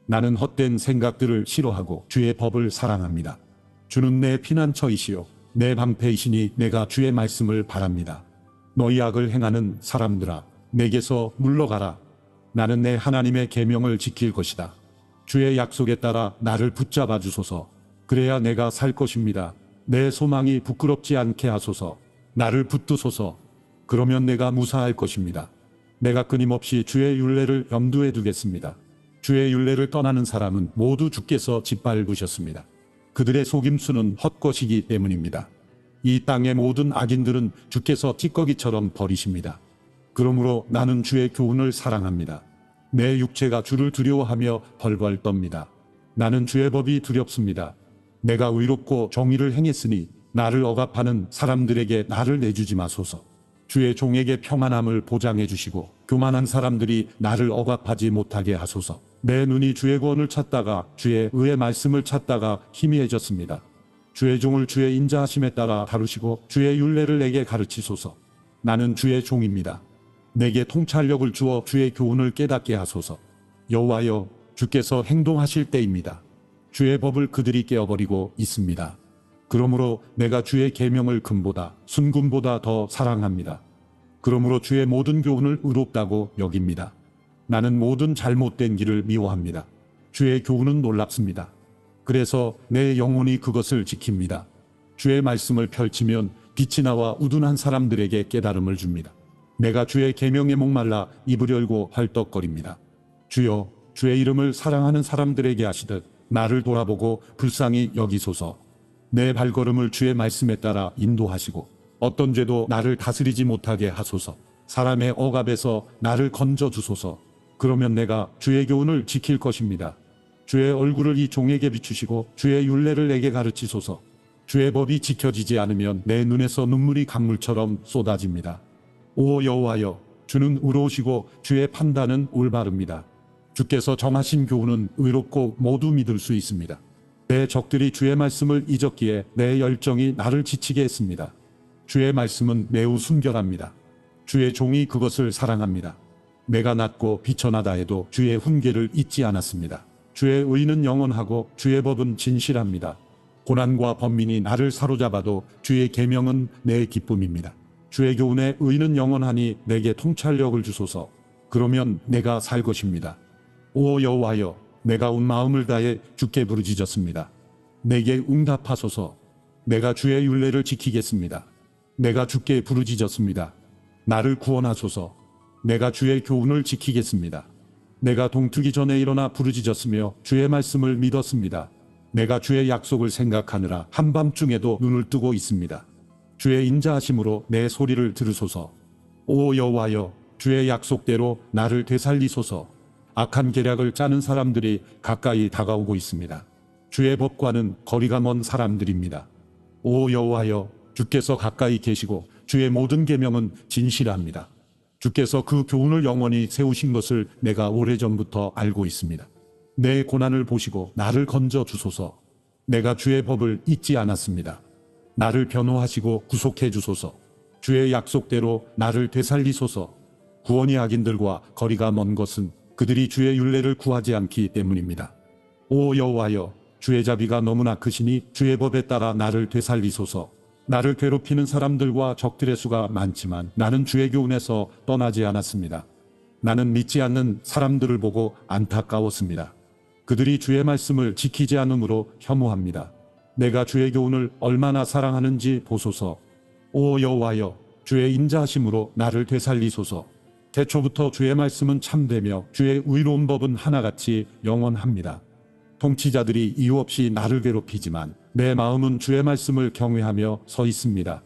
나는 헛된 생각들을 싫어하고 주의 법을 사랑합니다. 주는 내 피난처이시요 내 방패이시니 내가 주의 말씀을 바랍니다. 너희 악을 행하는 사람들아, 내게서 물러가라. 나는 내 하나님의 계명을 지킬 것이다. 주의 약속에 따라 나를 붙잡아 주소서. 그래야 내가 살 것입니다. 내 소망이 부끄럽지 않게 하소서. 나를 붙드소서. 그러면 내가 무사할 것입니다. 내가 끊임없이 주의 율례를 염두에 두겠습니다. 주의 율례를 떠나는 사람은 모두 주께서 짓밟으셨습니다. 그들의 속임수는 헛것이기 때문입니다. 이 땅의 모든 악인들은 주께서 찌꺼기처럼 버리십니다. 그러므로 나는 주의 교훈을 사랑합니다. 내 육체가 주를 두려워하며 벌벌 떱니다. 나는 주의 법이 두렵습니다. 내가 의롭고 정의를 행했으니 나를 억압하는 사람들에게 나를 내주지 마소서. 주의 종에게 평안함을 보장해 주시고 교만한 사람들이 나를 억압하지 못하게 하소서. 내 눈이 주의 구원을 찾다가 주의 의의 말씀을 찾다가 희미해졌습니다. 주의 종을 주의 인자하심에 따라 다루시고 주의 율례를 내게 가르치소서. 나는 주의 종입니다. 내게 통찰력을 주어 주의 교훈을 깨닫게 하소서. 여호와여, 주께서 행동하실 때입니다. 주의 법을 그들이 깨어버리고 있습니다. 그러므로 내가 주의 계명을 금보다 순금보다 더 사랑합니다. 그러므로 주의 모든 교훈을 의롭다고 여깁니다. 나는 모든 잘못된 길을 미워합니다. 주의 교훈은 놀랍습니다. 그래서 내 영혼이 그것을 지킵니다. 주의 말씀을 펼치면 빛이 나와 우둔한 사람들에게 깨달음을 줍니다. 내가 주의 계명에 목말라 입을 열고 헐떡거립니다. 주여, 주의 이름을 사랑하는 사람들에게 하시듯 나를 돌아보고 불쌍히 여기소서. 내 발걸음을 주의 말씀에 따라 인도하시고 어떤 죄도 나를 다스리지 못하게 하소서. 사람의 억압에서 나를 건져 주소서. 그러면 내가 주의 교훈을 지킬 것입니다. 주의 얼굴을 이 종에게 비추시고 주의 율례를 내게 가르치소서. 주의 법이 지켜지지 않으면 내 눈에서 눈물이 강물처럼 쏟아집니다. 오 여호와여, 주는 의로우시고 주의 판단은 올바릅니다. 주께서 정하신 교훈은 의롭고 모두 믿을 수 있습니다. 내 적들이 주의 말씀을 잊었기에 내 열정이 나를 지치게 했습니다. 주의 말씀은 매우 순결합니다. 주의 종이 그것을 사랑합니다. 내가 낮고 비천하다 해도 주의 훈계를 잊지 않았습니다. 주의 의는 영원하고 주의 법은 진실합니다. 고난과 번민이 나를 사로잡아도 주의 계명은 내 기쁨입니다. 주의 교훈에 의는 영원하니 내게 통찰력을 주소서. 그러면 내가 살 것입니다. 오 여호와여, 내가 온 마음을 다해 주께 부르짖었습니다. 내게 응답하소서. 내가 주의 율례를 지키겠습니다. 내가 주께 부르짖었습니다. 나를 구원하소서. 내가 주의 교훈을 지키겠습니다. 내가 동트기 전에 일어나 부르짖었으며 주의 말씀을 믿었습니다. 내가 주의 약속을 생각하느라 한밤중에도 눈을 뜨고 있습니다. 주의 인자하심으로 내 소리를 들으소서. 오 여호와여, 주의 약속대로 나를 되살리소서. 악한 계략을 짜는 사람들이 가까이 다가오고 있습니다. 주의 법과는 거리가 먼 사람들입니다. 오 여호와여, 주께서 가까이 계시고 주의 모든 계명은 진실합니다. 주께서 그 교훈을 영원히 세우신 것을 내가 오래전부터 알고 있습니다. 내 고난을 보시고 나를 건져 주소서. 내가 주의 법을 잊지 않았습니다. 나를 변호하시고 구속해 주소서. 주의 약속대로 나를 되살리소서. 구원이 악인들과 거리가 먼 것은 그들이 주의 율례를 구하지 않기 때문입니다. 오 여호와여, 주의 자비가 너무나 크시니 주의 법에 따라 나를 되살리소서. 나를 괴롭히는 사람들과 적들의 수가 많지만 나는 주의 교훈에서 떠나지 않았습니다. 나는 믿지 않는 사람들을 보고 안타까웠습니다. 그들이 주의 말씀을 지키지 않으므로 혐오합니다. 내가 주의 교훈을 얼마나 사랑하는지 보소서. 오 여호와여, 주의 인자하심으로 나를 되살리소서. 태초부터 주의 말씀은 참되며 주의 의로운 법은 하나같이 영원합니다. 통치자들이 이유 없이 나를 괴롭히지만 내 마음은 주의 말씀을 경외하며 서 있습니다.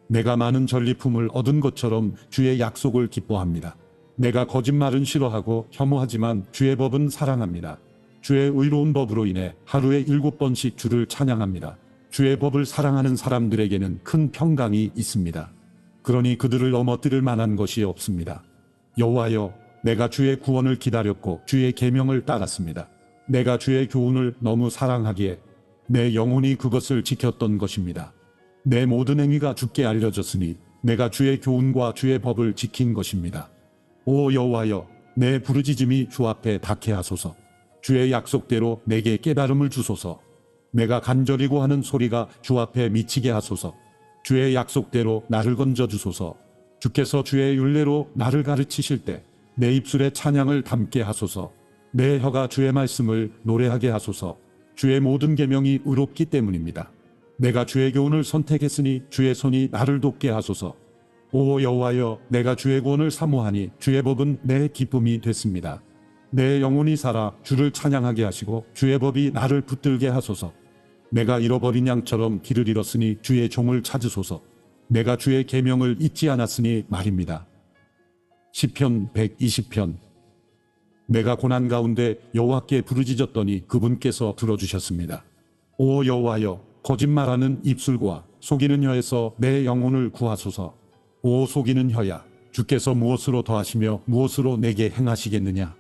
내가 많은 전리품을 얻은 것처럼 주의 약속을 기뻐합니다. 내가 거짓말은 싫어하고 혐오하지만 주의 법은 사랑합니다. 주의 의로운 법으로 인해 하루에 7번씩 주를 찬양합니다. 주의 법을 사랑하는 사람들에게는 큰 평강이 있습니다. 그러니 그들을 넘어뜨릴 만한 것이 없습니다. 여호와여, 내가 주의 구원을 기다렸고 주의 계명을 따랐습니다. 내가 주의 교훈을 너무 사랑하기에 내 영혼이 그것을 지켰던 것입니다. 내 모든 행위가 주께 알려졌으니 내가 주의 교훈과 주의 법을 지킨 것입니다. 오 여호와여, 내 부르짖음이 주 앞에 닿게 하소서. 주의 약속대로 내게 깨달음을 주소서. 내가 간절히 구하는 소리가 주 앞에 미치게 하소서. 주의 약속대로 나를 건져 주소서. 주께서 주의 율례로 나를 가르치실 때 내 입술에 찬양을 담게 하소서. 내 혀가 주의 말씀을 노래하게 하소서. 주의 모든 계명이 의롭기 때문입니다. 내가 주의 교훈을 선택했으니 주의 손이 나를 돕게 하소서. 오 여호와여, 내가 주의 구원을 사모하니 주의 법은 내 기쁨이 됐습니다. 내 영혼이 살아 주를 찬양하게 하시고 주의 법이 나를 붙들게 하소서. 내가 잃어버린 양처럼 길을 잃었으니 주의 종을 찾으소서. 내가 주의 계명을 잊지 않았으니 말입니다. 시편 120편. 내가 고난 가운데 여호와께 부르짖었더니 그분께서 들어주셨습니다. 오 여호와여, 거짓말하는 입술과 속이는 혀에서 내 영혼을 구하소서. 오 속이는 혀야, 주께서 무엇으로 더하시며 무엇으로 내게 행하시겠느냐.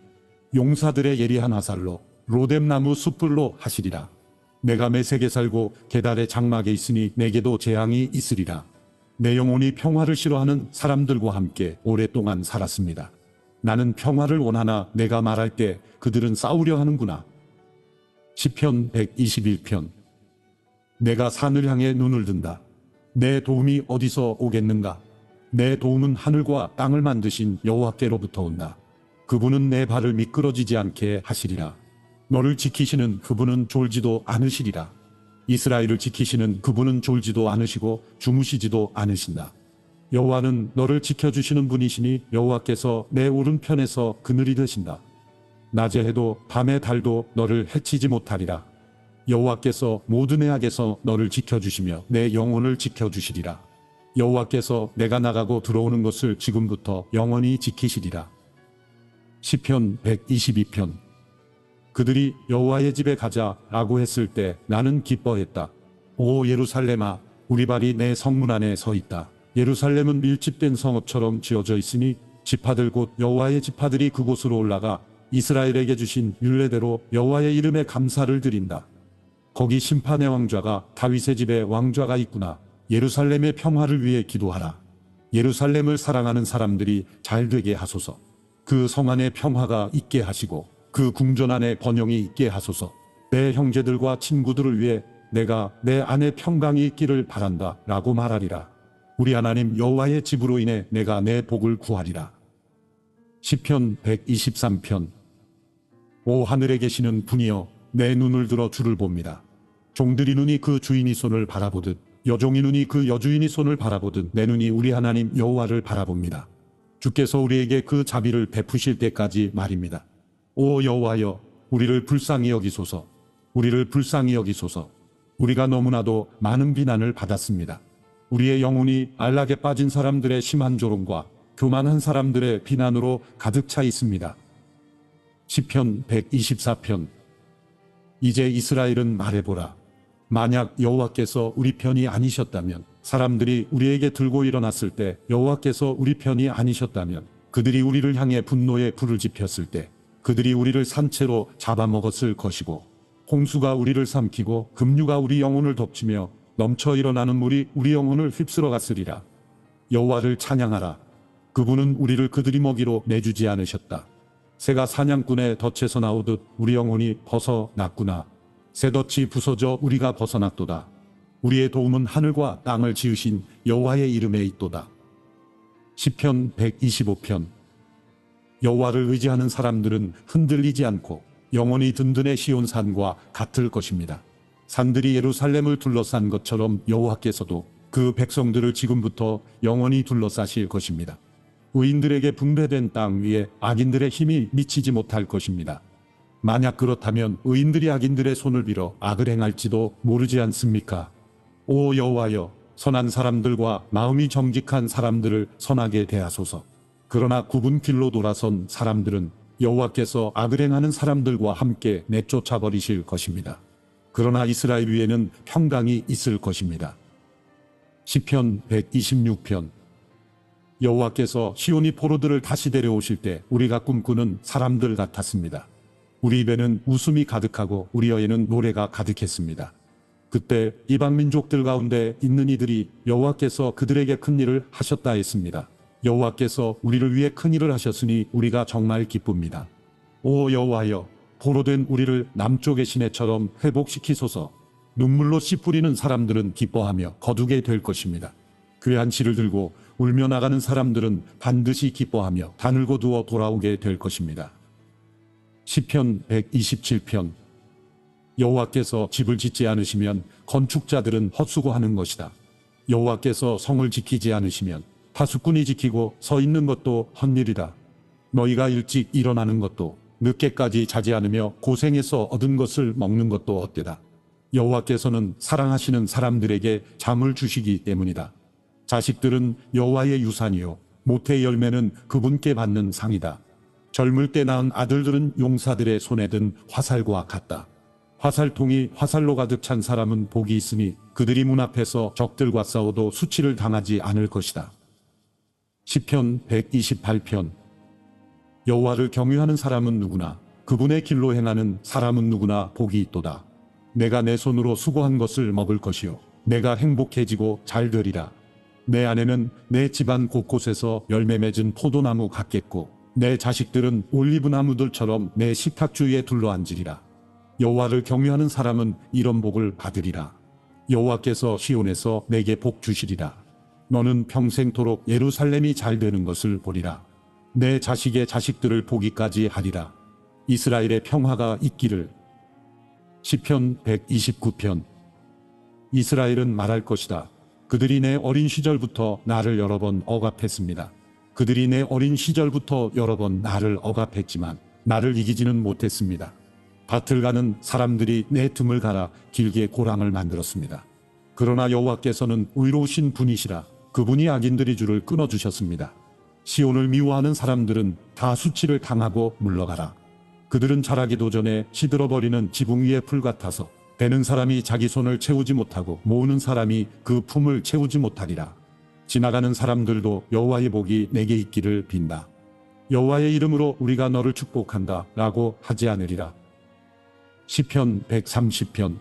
용사들의 예리한 화살로 로뎀나무 숯불로 하시리라. 내가 메색에 살고 게달의 장막에 있으니 내게도 재앙이 있으리라. 내 영혼이 평화를 싫어하는 사람들과 함께 오랫동안 살았습니다. 나는 평화를 원하나 내가 말할 때 그들은 싸우려 하는구나. 시편 121편. 내가 산을 향해 눈을 든다. 내 도움이 어디서 오겠는가? 내 도움은 하늘과 땅을 만드신 여호와께로부터 온다. 그분은 내 발을 미끄러지지 않게 하시리라. 너를 지키시는 그분은 졸지도 않으시리라. 이스라엘을 지키시는 그분은 졸지도 않으시고 주무시지도 않으신다. 여호와는 너를 지켜주시는 분이시니 여호와께서 내 오른편에서 그늘이 되신다. 낮에 해도 밤에 달도 너를 해치지 못하리라. 여호와께서 모든 해악에서 너를 지켜주시며 내 영혼을 지켜주시리라. 여호와께서 내가 나가고 들어오는 것을 지금부터 영원히 지키시리라. 시편 122편. 그들이 여호와의 집에 가자라고 했을 때 나는 기뻐했다. 오 예루살렘아, 우리 발이 내 성문 안에 서 있다. 예루살렘은 밀집된 성읍처럼 지어져 있으니 지파들 곧 여호와의 지파들이 그곳으로 올라가 이스라엘에게 주신 율례대로 여호와의 이름에 감사를 드린다. 거기 심판의 왕좌가 다윗의 집에 왕좌가 있구나. 예루살렘의 평화를 위해 기도하라. 예루살렘을 사랑하는 사람들이 잘 되게 하소서. 그 성 안에 평화가 있게 하시고 그 궁전 안에 번영이 있게 하소서. 내 형제들과 친구들을 위해 내가 내 안에 평강이 있기를 바란다 라고 말하리라. 우리 하나님 여호와의 집으로 인해 내가 내 복을 구하리라. 시편 123편. 오 하늘에 계시는 분이여, 내 눈을 들어 주를 봅니다. 종들이 눈이 그 주인이 손을 바라보듯 여종이 눈이 그 여주인이 손을 바라보듯 내 눈이 우리 하나님 여호와를 바라봅니다. 주께서 우리에게 그 자비를 베푸실 때까지 말입니다. 오 여호와여, 우리를 불쌍히 여기소서. 우리를 불쌍히 여기소서. 우리가 너무나도 많은 비난을 받았습니다. 우리의 영혼이 안락에 빠진 사람들의 심한 조롱과 교만한 사람들의 비난으로 가득 차 있습니다. 시편 124편. 이제 이스라엘은 말해보라. 만약 여호와께서 우리 편이 아니셨다면, 사람들이 우리에게 들고 일어났을 때 여호와께서 우리 편이 아니셨다면, 그들이 우리를 향해 분노의 불을 지폈을 때 그들이 우리를 산채로 잡아먹었을 것이고, 홍수가 우리를 삼키고 급류가 우리 영혼을 덮치며 넘쳐 일어나는 물이 우리 영혼을 휩쓸어 갔으리라. 여호와를 찬양하라. 그분은 우리를 그들이 먹이로 내주지 않으셨다. 새가 사냥꾼의 덫에서 나오듯 우리 영혼이 벗어났구나. 새 덫이 부서져 우리가 벗어났도다. 우리의 도움은 하늘과 땅을 지으신 여호와의 이름에 있도다. 시편 125편. 여호와를 의지하는 사람들은 흔들리지 않고 영원히 든든해 시온산과 같을 것입니다. 산들이 예루살렘을 둘러싼 것처럼 여호와께서도 그 백성들을 지금부터 영원히 둘러싸실 것입니다. 의인들에게 분배된 땅 위에 악인들의 힘이 미치지 못할 것입니다. 만약 그렇다면 의인들이 악인들의 손을 빌어 악을 행할지도 모르지 않습니까? 오 여호와여, 선한 사람들과 마음이 정직한 사람들을 선하게 대하소서. 그러나 굽은 길로 돌아선 사람들은 여호와께서 악을 행하는 사람들과 함께 내쫓아 버리실 것입니다. 그러나 이스라엘 위에는 평강이 있을 것입니다. 시편 126편. 여호와께서 시온이 포로들을 다시 데려오실 때 우리가 꿈꾸는 사람들 같았습니다. 우리 입에는 웃음이 가득하고 우리 혀에는 노래가 가득했습니다. 그때 이방 민족들 가운데 있는 이들이 여호와께서 그들에게 큰 일을 하셨다 했습니다. 여호와께서 우리를 위해 큰 일을 하셨으니 우리가 정말 기쁩니다. 오 여호와여, 포로된 우리를 남쪽의 시내처럼 회복시키소서. 눈물로 씨 뿌리는 사람들은 기뻐하며 거두게 될 것입니다. 괴한 씨를 들고 울며 나가는 사람들은 반드시 기뻐하며 다늘고 두어 돌아오게 될 것입니다. 시편 127편. 여호와께서 집을 짓지 않으시면 건축자들은 헛수고하는 것이다. 여호와께서 성을 지키지 않으시면 파수꾼이 지키고 서 있는 것도 헛일이다. 너희가 일찍 일어나는 것도 늦게까지 자지 않으며 고생해서 얻은 것을 먹는 것도 어때다. 여호와께서는 사랑하시는 사람들에게 잠을 주시기 때문이다. 자식들은 여호와의 유산이요 모태의 열매는 그분께 받는 상이다. 젊을 때 낳은 아들들은 용사들의 손에 든 화살과 같다. 화살통이 화살로 가득 찬 사람은 복이 있으니 그들이 문 앞에서 적들과 싸워도 수치를 당하지 않을 것이다. 시편 128편. 여호와를 경유하는 사람은 누구나 그분의 길로 행하는 사람은 누구나 복이 있도다. 내가 내 손으로 수고한 것을 먹을 것이요 내가 행복해지고 잘 되리라. 내 아내는 내 집안 곳곳에서 열매 맺은 포도나무 같겠고 내 자식들은 올리브나무들처럼 내 식탁 주위에 둘러앉으리라. 여호와를 경유하는 사람은 이런 복을 받으리라. 여호와께서 시온에서 내게 복 주시리라. 너는 평생토록 예루살렘이 잘 되는 것을 보리라. 내 자식의 자식들을 보기까지 하리라. 이스라엘의 평화가 있기를. 시편 129편. 이스라엘은 말할 것이다. 그들이 내 어린 시절부터 나를 여러 번 억압했습니다. 그들이 내 어린 시절부터 여러 번 나를 억압했지만 나를 이기지는 못했습니다. 밭을 가는 사람들이 내 틈을 갈아 길게 고랑을 만들었습니다. 그러나 여호와께서는 의로우신 분이시라. 그분이 악인들의 줄을 끊어주셨습니다. 시온을 미워하는 사람들은 다 수치를 당하고 물러가라. 그들은 자라기도 전에 시들어버리는 지붕 위의 풀 같아서 베는 사람이 자기 손을 채우지 못하고 모으는 사람이 그 품을 채우지 못하리라. 지나가는 사람들도 여호와의 복이 내게 있기를 빈다. 여호와의 이름으로 우리가 너를 축복한다 라고 하지 않으리라. 시편 130편.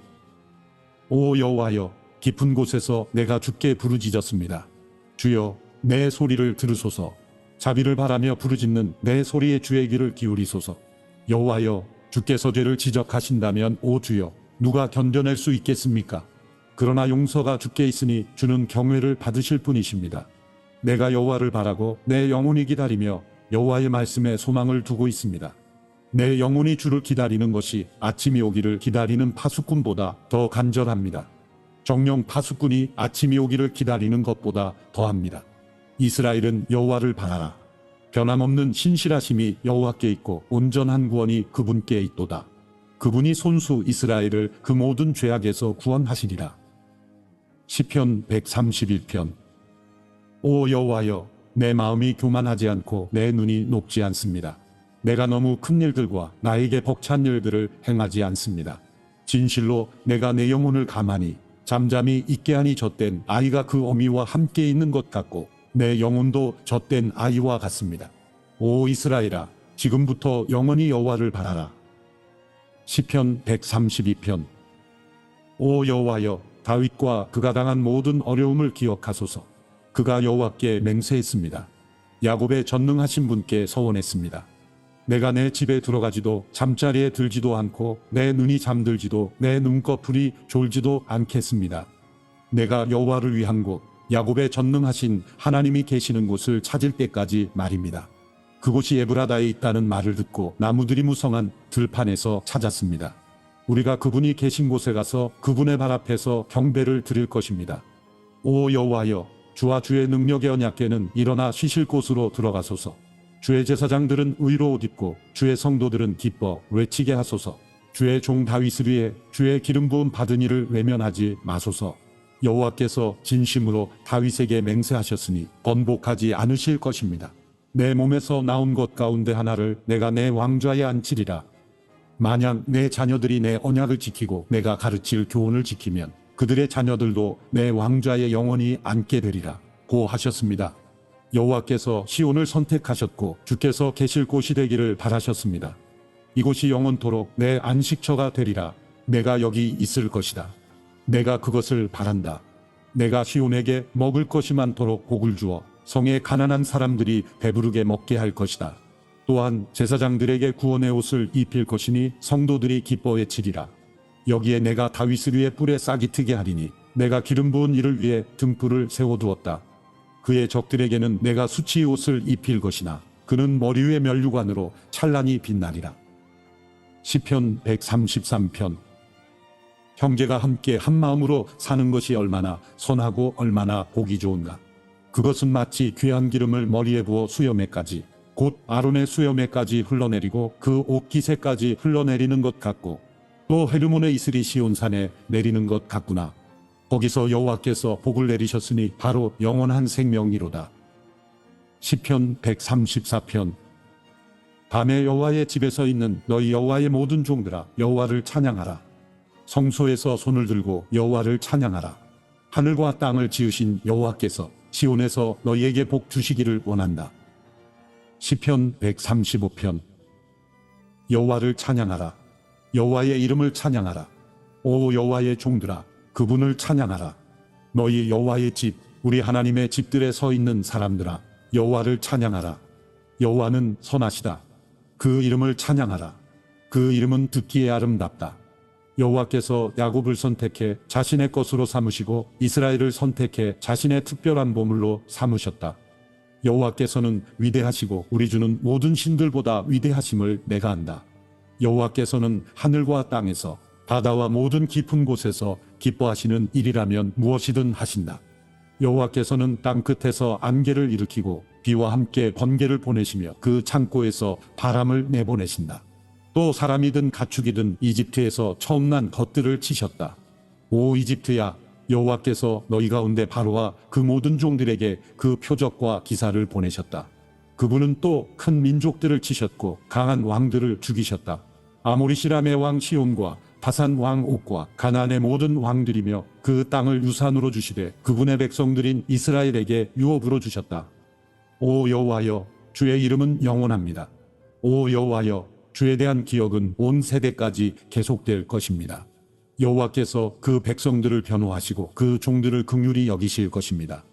오 여호와여, 깊은 곳에서 내가 주께 부르짖었습니다. 주여, 내 소리를 들으소서. 자비를 바라며 부르짖는 내 소리에 주의 귀를 기울이소서. 여호와여, 주께서 죄를 지적하신다면 오 주여, 누가 견뎌낼 수 있겠습니까? 그러나 용서가 주께 있으니 주는 경외를 받으실 분이십니다. 내가 여호와를 바라고 내 영혼이 기다리며 여호와의 말씀에 소망을 두고 있습니다. 내 영혼이 주를 기다리는 것이 아침이 오기를 기다리는 파수꾼보다 더 간절합니다. 정령 파수꾼이 아침이 오기를 기다리는 것보다 더합니다. 이스라엘은 여호와를 바라라. 변함없는 신실하심이 여호와께 있고 온전한 구원이 그분께 있도다. 그분이 손수 이스라엘을 그 모든 죄악에서 구원하시리라. 시편 131편. 오 여호와여, 내 마음이 교만하지 않고 내 눈이 높지 않습니다. 내가 너무 큰 일들과 나에게 벅찬 일들을 행하지 않습니다. 진실로 내가 내 영혼을 가만히 잠잠히 있게 하니 젖된 아이가 그 어미와 함께 있는 것 같고 내 영혼도 젖된 아이와 같습니다. 오 이스라엘아, 지금부터 영원히 여호와를 바라라. 시편 132편. 오 여호와여, 다윗과 그가 당한 모든 어려움을 기억하소서. 그가 여호와께 맹세했습니다. 야곱의 전능하신 분께 서원했습니다. 내가 내 집에 들어가지도 잠자리에 들지도 않고 내 눈이 잠들지도 내 눈꺼풀이 졸지도 않겠습니다. 내가 여호와를 위한 곳, 야곱의 전능하신 하나님이 계시는 곳을 찾을 때까지 말입니다. 그곳이 에브라다에 있다는 말을 듣고 나무들이 무성한 들판에서 찾았습니다. 우리가 그분이 계신 곳에 가서 그분의 발 앞에서 경배를 드릴 것입니다. 오 여호와여, 주와 주의 능력의 언약궤는 일어나 쉬실 곳으로 들어가소서. 주의 제사장들은 의로 옷 입고 주의 성도들은 기뻐 외치게 하소서. 주의 종 다윗을 위해 주의 기름 부음 받은 이를 외면하지 마소서. 여호와께서 진심으로 다윗에게 맹세하셨으니 번복하지 않으실 것입니다. 내 몸에서 나온 것 가운데 하나를 내가 내 왕좌에 앉히리라. 만약 내 자녀들이 내 언약을 지키고 내가 가르칠 교훈을 지키면 그들의 자녀들도 내 왕좌에 영원히 앉게 되리라 고 하셨습니다. 여호와께서 시온을 선택하셨고 주께서 계실 곳이 되기를 바라셨습니다. 이곳이 영원토록 내 안식처가 되리라. 내가 여기 있을 것이다. 내가 그것을 바란다. 내가 시온에게 먹을 것이 많도록 복을 주어 성의 가난한 사람들이 배부르게 먹게 할 것이다. 또한 제사장들에게 구원의 옷을 입힐 것이니 성도들이 기뻐 외치리라. 여기에 내가 다윗을 위해 뿔에 싹이 트게 하리니 내가 기름 부은 이를 위해 등불을 세워두었다. 그의 적들에게는 내가 수치의 옷을 입힐 것이나 그는 머리 위에 면류관으로 찬란히 빛나리라. 시편 133편. 형제가 함께 한 마음으로 사는 것이 얼마나 선하고 얼마나 보기 좋은가. 그것은 마치 귀한 기름을 머리에 부어 수염에까지 곧 아론의 수염에까지 흘러내리고 그 옷깃에까지 흘러내리는 것 같고 또 헤르몬의 이슬이 시온산에 내리는 것 같구나. 거기서 여호와께서 복을 내리셨으니 바로 영원한 생명이로다. 시편 134편. 밤에 여호와의 집에서 있는 너희 여호와의 모든 종들아, 여호와를 찬양하라. 성소에서 손을 들고 여호와를 찬양하라. 하늘과 땅을 지으신 여호와께서 시온에서 너희에게 복 주시기를 원한다. 시편 135편. 여호와를 찬양하라. 여호와의 이름을 찬양하라. 오 여호와의 종들아, 그분을 찬양하라. 너희 여호와의 집, 우리 하나님의 집들에 서 있는 사람들아, 여호와를 찬양하라. 여호와는 선하시다. 그 이름을 찬양하라. 그 이름은 듣기에 아름답다. 여호와께서 야곱을 선택해 자신의 것으로 삼으시고 이스라엘을 선택해 자신의 특별한 보물로 삼으셨다. 여호와께서는 위대하시고 우리 주는 모든 신들보다 위대하심을 내가 안다. 여호와께서는 하늘과 땅에서 바다와 모든 깊은 곳에서 기뻐하시는 일이라면 무엇이든 하신다. 여호와께서는 땅 끝에서 안개를 일으키고 비와 함께 번개를 보내시며 그 창고에서 바람을 내보내신다. 또 사람이든 가축이든 이집트에서 처음 난 것들을 치셨다. 오 이집트야, 여호와께서 너희 가운데 바로와 그 모든 종들에게 그 표적과 기사를 보내셨다. 그분은 또 큰 민족들을 치셨고 강한 왕들을 죽이셨다. 아모리 시람의 왕 시온과 바산 왕 옥과 가나안의 모든 왕들이며 그 땅을 유산으로 주시되 그분의 백성들인 이스라엘에게 유업으로 주셨다. 오 여호와여, 주의 이름은 영원합니다. 오 여호와여, 주에 대한 기억은 온 세대까지 계속될 것입니다. 여호와께서 그 백성들을 변호하시고 그 종들을 긍휼히 여기실 것입니다.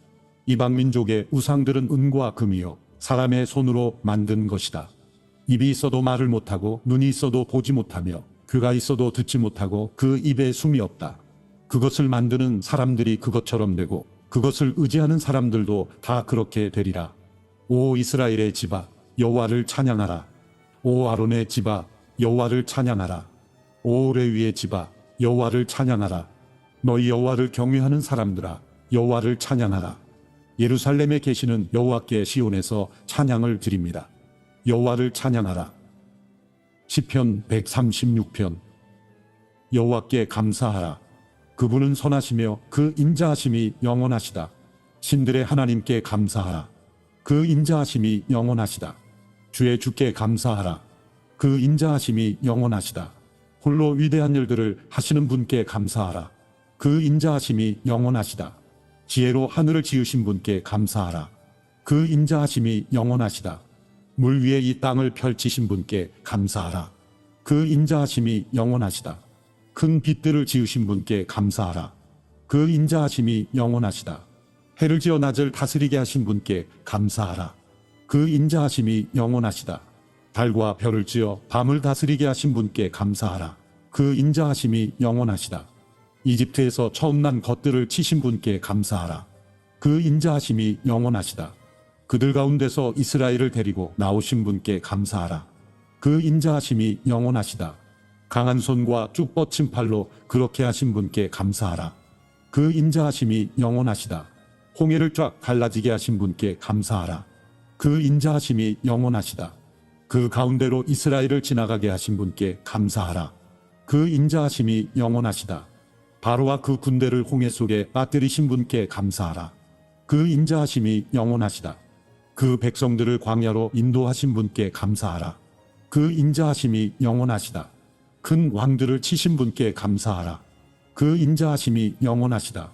이방 민족의 우상들은 은과 금이요 사람의 손으로 만든 것이다. 입이 있어도 말을 못하고 눈이 있어도 보지 못하며 귀가 있어도 듣지 못하고 그 입에 숨이 없다. 그것을 만드는 사람들이 그것처럼 되고 그것을 의지하는 사람들도 다 그렇게 되리라. 오 이스라엘의 집아, 여호와를 찬양하라. 오 아론의 집아, 여호와를 찬양하라. 오 레위의 집아, 여호와를 찬양하라. 너희 여호와를 경외하는 사람들아, 여호와를 찬양하라. 예루살렘에 계시는 여호와께 시온에서 찬양을 드립니다. 여호와를 찬양하라. 시편 136편. 여호와께 감사하라. 그분은 선하시며 그 인자하심이 영원하시다. 신들의 하나님께 감사하라. 그 인자하심이 영원하시다. 주의 주께 감사하라. 그 인자하심이 영원하시다. 홀로 위대한 일들을 하시는 분께 감사하라. 그 인자하심이 영원하시다. 지혜로 하늘을 지으신 분께 감사하라. 그 인자하심이 영원하시다. 물 위에 이 땅을 펼치신 분께 감사하라. 그 인자하심이 영원하시다. 큰 빛들을 지으신 분께 감사하라. 그 인자하심이 영원하시다. 해를 지어 낮을 다스리게 하신 분께 감사하라. 그 인자하심이 영원하시다. 달과 별을 지어 밤을 다스리게 하신 분께 감사하라. 그 인자하심이 영원하시다. 이집트에서 처음 난 것들을 치신 분께 감사하라. 그 인자하심이 영원하시다. 그들 가운데서 이스라엘을 데리고 나오신 분께 감사하라. 그 인자하심이 영원하시다. 강한 손과 쭉 뻗친 팔로 그렇게 하신 분께 감사하라. 그 인자하심이 영원하시다. 홍해를 쫙 갈라지게 하신 분께 감사하라. 그 인자하심이 영원하시다. 그 가운데로 이스라엘을 지나가게 하신 분께 감사하라. 그 인자하심이 영원하시다. 바로와 그 군대를 홍해 속에 빠뜨리신 분께 감사하라. 그 인자하심이 영원하시다. 그 백성들을 광야로 인도하신 분께 감사하라. 그 인자하심이 영원하시다. 큰 왕들을 치신 분께 감사하라. 그 인자하심이 영원하시다.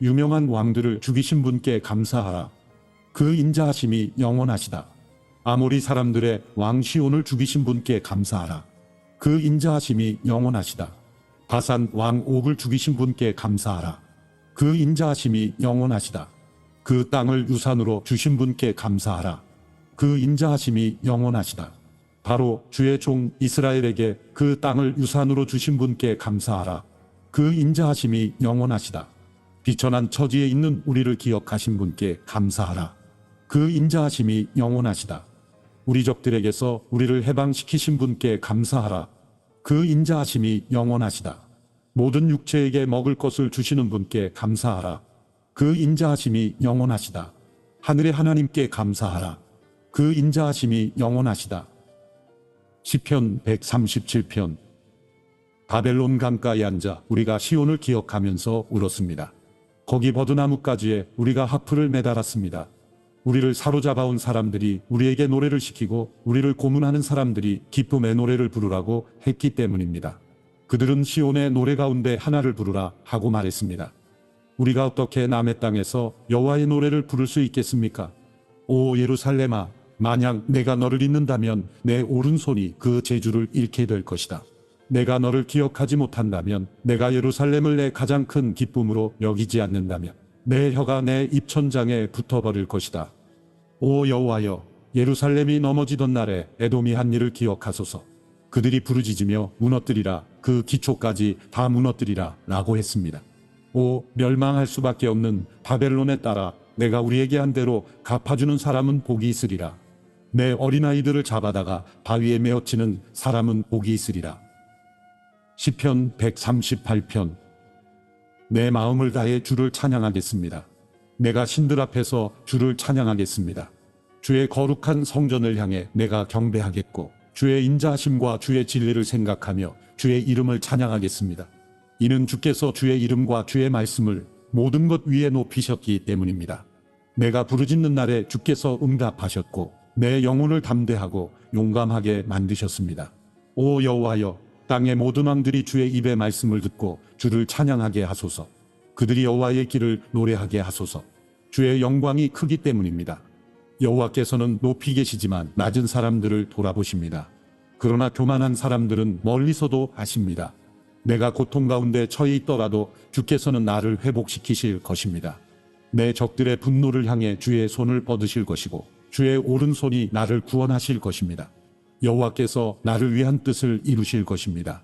유명한 왕들을 죽이신 분께 감사하라. 그 인자하심이 영원하시다. 아모리 사람들의 왕 시온을 죽이신 분께 감사하라. 그 인자하심이 영원하시다. 바산 왕 옥을 죽이신 분께 감사하라. 그 인자하심이 영원하시다. 그 땅을 유산으로 주신 분께 감사하라. 그 인자하심이 영원하시다. 바로 주의 종 이스라엘에게 그 땅을 유산으로 주신 분께 감사하라. 그 인자하심이 영원하시다. 비천한 처지에 있는 우리를 기억하신 분께 감사하라. 그 인자하심이 영원하시다. 우리 적들에게서 우리를 해방시키신 분께 감사하라. 그 인자하심이 영원하시다. 모든 육체에게 먹을 것을 주시는 분께 감사하라. 그 인자하심이 영원하시다. 하늘의 하나님께 감사하라. 그 인자하심이 영원하시다. 시편 137편. 바벨론 강가에 앉아 우리가 시온을 기억하면서 울었습니다. 거기 버드나무가지에 우리가 하프를 매달았습니다. 우리를 사로잡아온 사람들이 우리에게 노래를 시키고 우리를 고문하는 사람들이 기쁨의 노래를 부르라고 했기 때문입니다. 그들은 시온의 노래 가운데 하나를 부르라 하고 말했습니다. 우리가 어떻게 남의 땅에서 여호와의 노래를 부를 수 있겠습니까? 오 예루살렘아, 만약 내가 너를 잊는다면 내 오른손이 그 재주를 잃게 될 것이다. 내가 너를 기억하지 못한다면, 내가 예루살렘을 내 가장 큰 기쁨으로 여기지 않는다면 내 혀가 내 입천장에 붙어버릴 것이다. 오 여호와여, 예루살렘이 넘어지던 날에 에돔이 한 일을 기억하소서. 그들이 부르짖으며 무너뜨리라, 그 기초까지 다 무너뜨리라 라고 했습니다. 오 멸망할 수밖에 없는 바벨론에 따라 내가 우리에게 한 대로 갚아주는 사람은 복이 있으리라. 내 어린아이들을 잡아다가 바위에 메어치는 사람은 복이 있으리라. 시편 138편. 내 마음을 다해 주를 찬양하겠습니다. 내가 신들 앞에서 주를 찬양하겠습니다. 주의 거룩한 성전을 향해 내가 경배하겠고 주의 인자하심과 주의 진리를 생각하며 주의 이름을 찬양하겠습니다. 이는 주께서 주의 이름과 주의 말씀을 모든 것 위에 높이셨기 때문입니다. 내가 부르짖는 날에 주께서 응답하셨고 내 영혼을 담대하고 용감하게 만드셨습니다. 오 여호와여, 땅의 모든 왕들이 주의 입의 말씀을 듣고 주를 찬양하게 하소서. 그들이 여호와의 길을 노래하게 하소서. 주의 영광이 크기 때문입니다. 여호와께서는 높이 계시지만 낮은 사람들을 돌아보십니다. 그러나 교만한 사람들은 멀리서도 아십니다. 내가 고통 가운데 처해 있더라도 주께서는 나를 회복시키실 것입니다. 내 적들의 분노를 향해 주의 손을 뻗으실 것이고 주의 오른손이 나를 구원하실 것입니다. 여호와께서 나를 위한 뜻을 이루실 것입니다.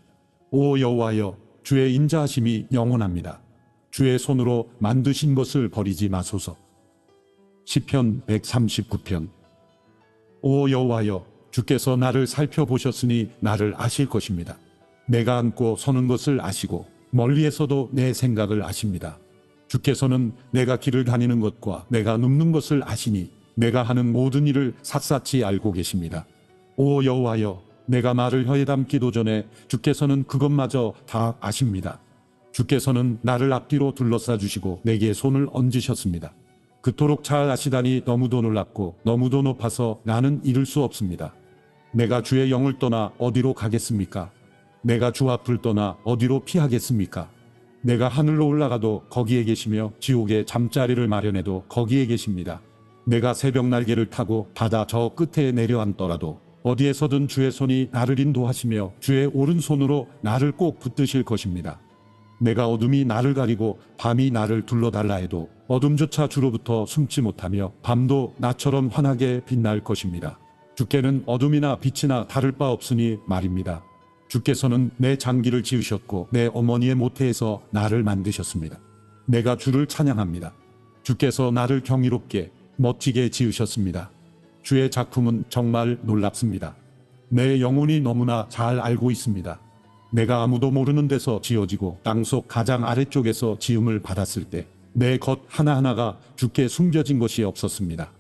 오 여호와여, 주의 인자하심이 영원합니다. 주의 손으로 만드신 것을 버리지 마소서. 시편 139편. 오 여호와여, 주께서 나를 살펴보셨으니 나를 아실 것입니다. 내가 앉고 서는 것을 아시고 멀리에서도 내 생각을 아십니다. 주께서는 내가 길을 다니는 것과 내가 눕는 것을 아시니 내가 하는 모든 일을 샅샅이 알고 계십니다. 오 여호와여, 내가 말을 혀에 담기도 전에 주께서는 그것마저 다 아십니다. 주께서는 나를 앞뒤로 둘러싸 주시고 내게 손을 얹으셨습니다. 그토록 잘 아시다니 너무도 놀랍고 너무도 높아서 나는 이룰 수 없습니다. 내가 주의 영을 떠나 어디로 가겠습니까? 내가 주 앞을 떠나 어디로 피하겠습니까? 내가 하늘로 올라가도 거기에 계시며 지옥에 잠자리를 마련해도 거기에 계십니다. 내가 새벽 날개를 타고 바다 저 끝에 내려앉더라도 어디에서든 주의 손이 나를 인도하시며 주의 오른손으로 나를 꼭 붙드실 것입니다. 내가 어둠이 나를 가리고 밤이 나를 둘러달라 해도 어둠조차 주로부터 숨지 못하며 밤도 나처럼 환하게 빛날 것입니다. 주께는 어둠이나 빛이나 다를 바 없으니 말입니다. 주께서는 내 장기를 지으셨고 내 어머니의 모태에서 나를 만드셨습니다. 내가 주를 찬양합니다. 주께서 나를 경이롭게 멋지게 지으셨습니다. 주의 작품은 정말 놀랍습니다. 내 영혼이 너무나 잘 알고 있습니다. 내가 아무도 모르는 데서 지어지고 땅속 가장 아래쪽에서 지음을 받았을 때 내 것 하나하나가 주께 숨겨진 것이 없었습니다.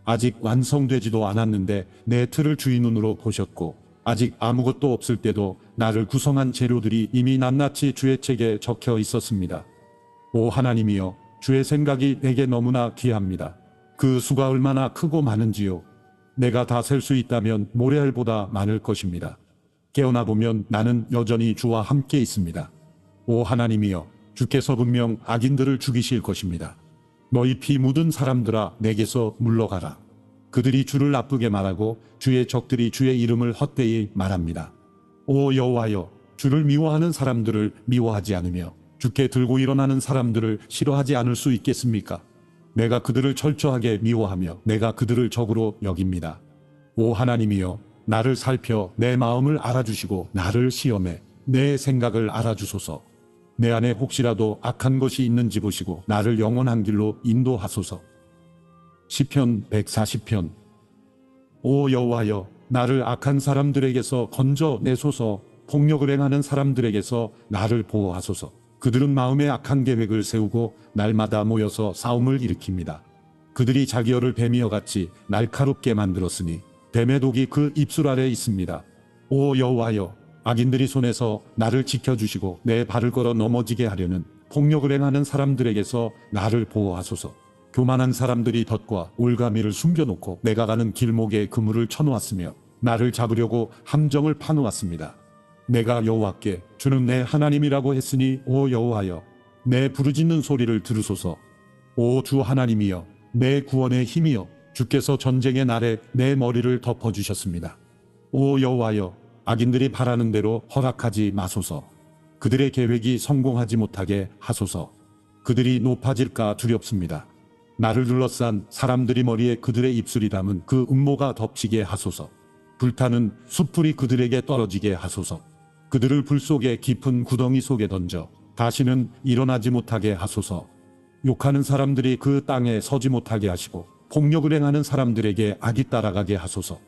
아직 완성되지도 않았는데 내 틀을 주의 눈으로 보셨고 아직 아무것도 없을 때도 나를 구성한 재료들이 이미 낱낱이 주의 책에 적혀 있었습니다. 오 하나님이여, 주의 생각이 내게 너무나 귀합니다. 그 수가 얼마나 크고 많은지요. 내가 다 셀 수 있다면 모래알보다 많을 것입니다. 깨어나 보면 나는 여전히 주와 함께 있습니다. 오 하나님이여, 주께서 분명 악인들을 죽이실 것입니다. 너희 피 묻은 사람들아, 내게서 물러가라. 그들이 주를 나쁘게 말하고 주의 적들이 주의 이름을 헛되이 말합니다. 오 여호와여, 주를 미워하는 사람들을 미워하지 않으며 주께 들고 일어나는 사람들을 싫어하지 않을 수 있겠습니까? 내가 그들을 철저하게 미워하며 내가 그들을 적으로 여깁니다. 오 하나님이여, 나를 살펴 내 마음을 알아주시고 나를 시험해 내 생각을 알아주소서. 내 안에 혹시라도 악한 것이 있는지 보시고 나를 영원한 길로 인도하소서. 시편 140편. 오 여호와여, 나를 악한 사람들에게서 건져내소서. 폭력을 행하는 사람들에게서 나를 보호하소서. 그들은 마음에 악한 계획을 세우고 날마다 모여서 싸움을 일으킵니다. 그들이 자기어를 뱀이와 같이 날카롭게 만들었으니 뱀의 독이 그 입술 아래 있습니다. 오 여호와여, 악인들이 손에서 나를 지켜주시고 내 발을 걸어 넘어지게 하려는 폭력을 행하는 사람들에게서 나를 보호하소서. 교만한 사람들이 덫과 올가미를 숨겨놓고 내가 가는 길목에 그물을 쳐놓았으며 나를 잡으려고 함정을 파놓았습니다. 내가 여호와께 주는 내 하나님이라고 했으니 오 여호와여, 내 부르짖는 소리를 들으소서. 오 주 하나님이여, 내 구원의 힘이여, 주께서 전쟁의 날에 내 머리를 덮어주셨습니다. 오 여호와여, 악인들이 바라는 대로 허락하지 마소서. 그들의 계획이 성공하지 못하게 하소서. 그들이 높아질까 두렵습니다. 나를 둘러싼 사람들이 머리에 그들의 입술이 담은 그 음모가 덮치게 하소서. 불타는 숯불이 그들에게 떨어지게 하소서. 그들을 불 속에 깊은 구덩이 속에 던져 다시는 일어나지 못하게 하소서. 욕하는 사람들이 그 땅에 서지 못하게 하시고 폭력을 행하는 사람들에게 악이 따라가게 하소서.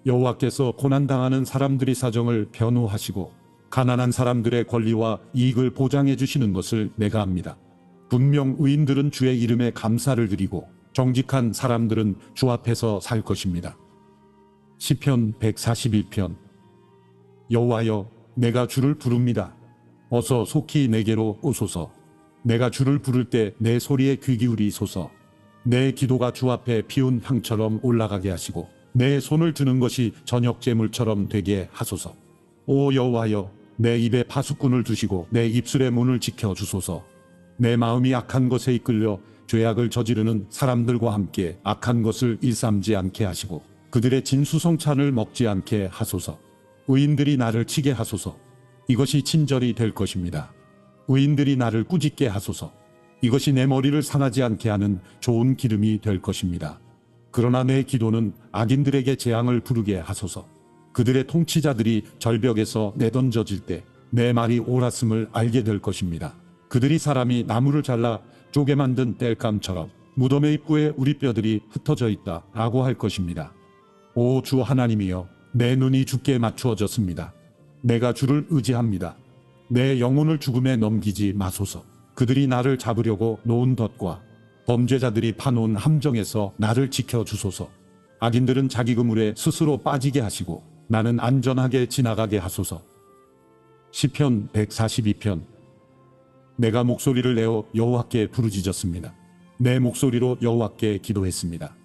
여호와께서 고난당하는 사람들의 사정을 변호하시고 가난한 사람들의 권리와 이익을 보장해 주시는 것을 내가 압니다. 분명 의인들은 주의 이름에 감사를 드리고 정직한 사람들은 주 앞에서 살 것입니다. 시편 141편. 여호와여, 내가 주를 부릅니다. 어서 속히 내게로 오소서. 내가 주를 부를 때 내 소리에 귀 기울이소서. 내 기도가 주 앞에 피운 향처럼 올라가게 하시고 내 손을 드는 것이 저녁 제물처럼 되게 하소서. 오 여호와여, 내 입에 파수꾼을 두시고 내 입술의 문을 지켜주소서. 내 마음이 악한 것에 이끌려 죄악을 저지르는 사람들과 함께 악한 것을 일삼지 않게 하시고 그들의 진수성찬을 먹지 않게 하소서. 의인들이 나를 치게 하소서. 이것이 친절이 될 것입니다. 의인들이 나를 꾸짖게 하소서. 이것이 내 머리를 상하지 않게 하는 좋은 기름이 될 것입니다. 그러나 내 기도는 악인들에게 재앙을 부르게 하소서. 그들의 통치자들이 절벽에서 내던져질 때 내 말이 옳았음을 알게 될 것입니다. 그들이 사람이 나무를 잘라 쪼개 만든 땔감처럼 무덤의 입구에 우리 뼈들이 흩어져 있다 라고 할 것입니다. 오 주 하나님이여, 내 눈이 주께 맞추어졌습니다. 내가 주를 의지합니다. 내 영혼을 죽음에 넘기지 마소서. 그들이 나를 잡으려고 놓은 덫과 범죄자들이 파놓은 함정에서 나를 지켜주소서. 악인들은 자기 그물에 스스로 빠지게 하시고 나는 안전하게 지나가게 하소서. 시편 142편. 내가 목소리를 내어 여호와께 부르짖었습니다. 내 목소리로 여호와께 기도했습니다.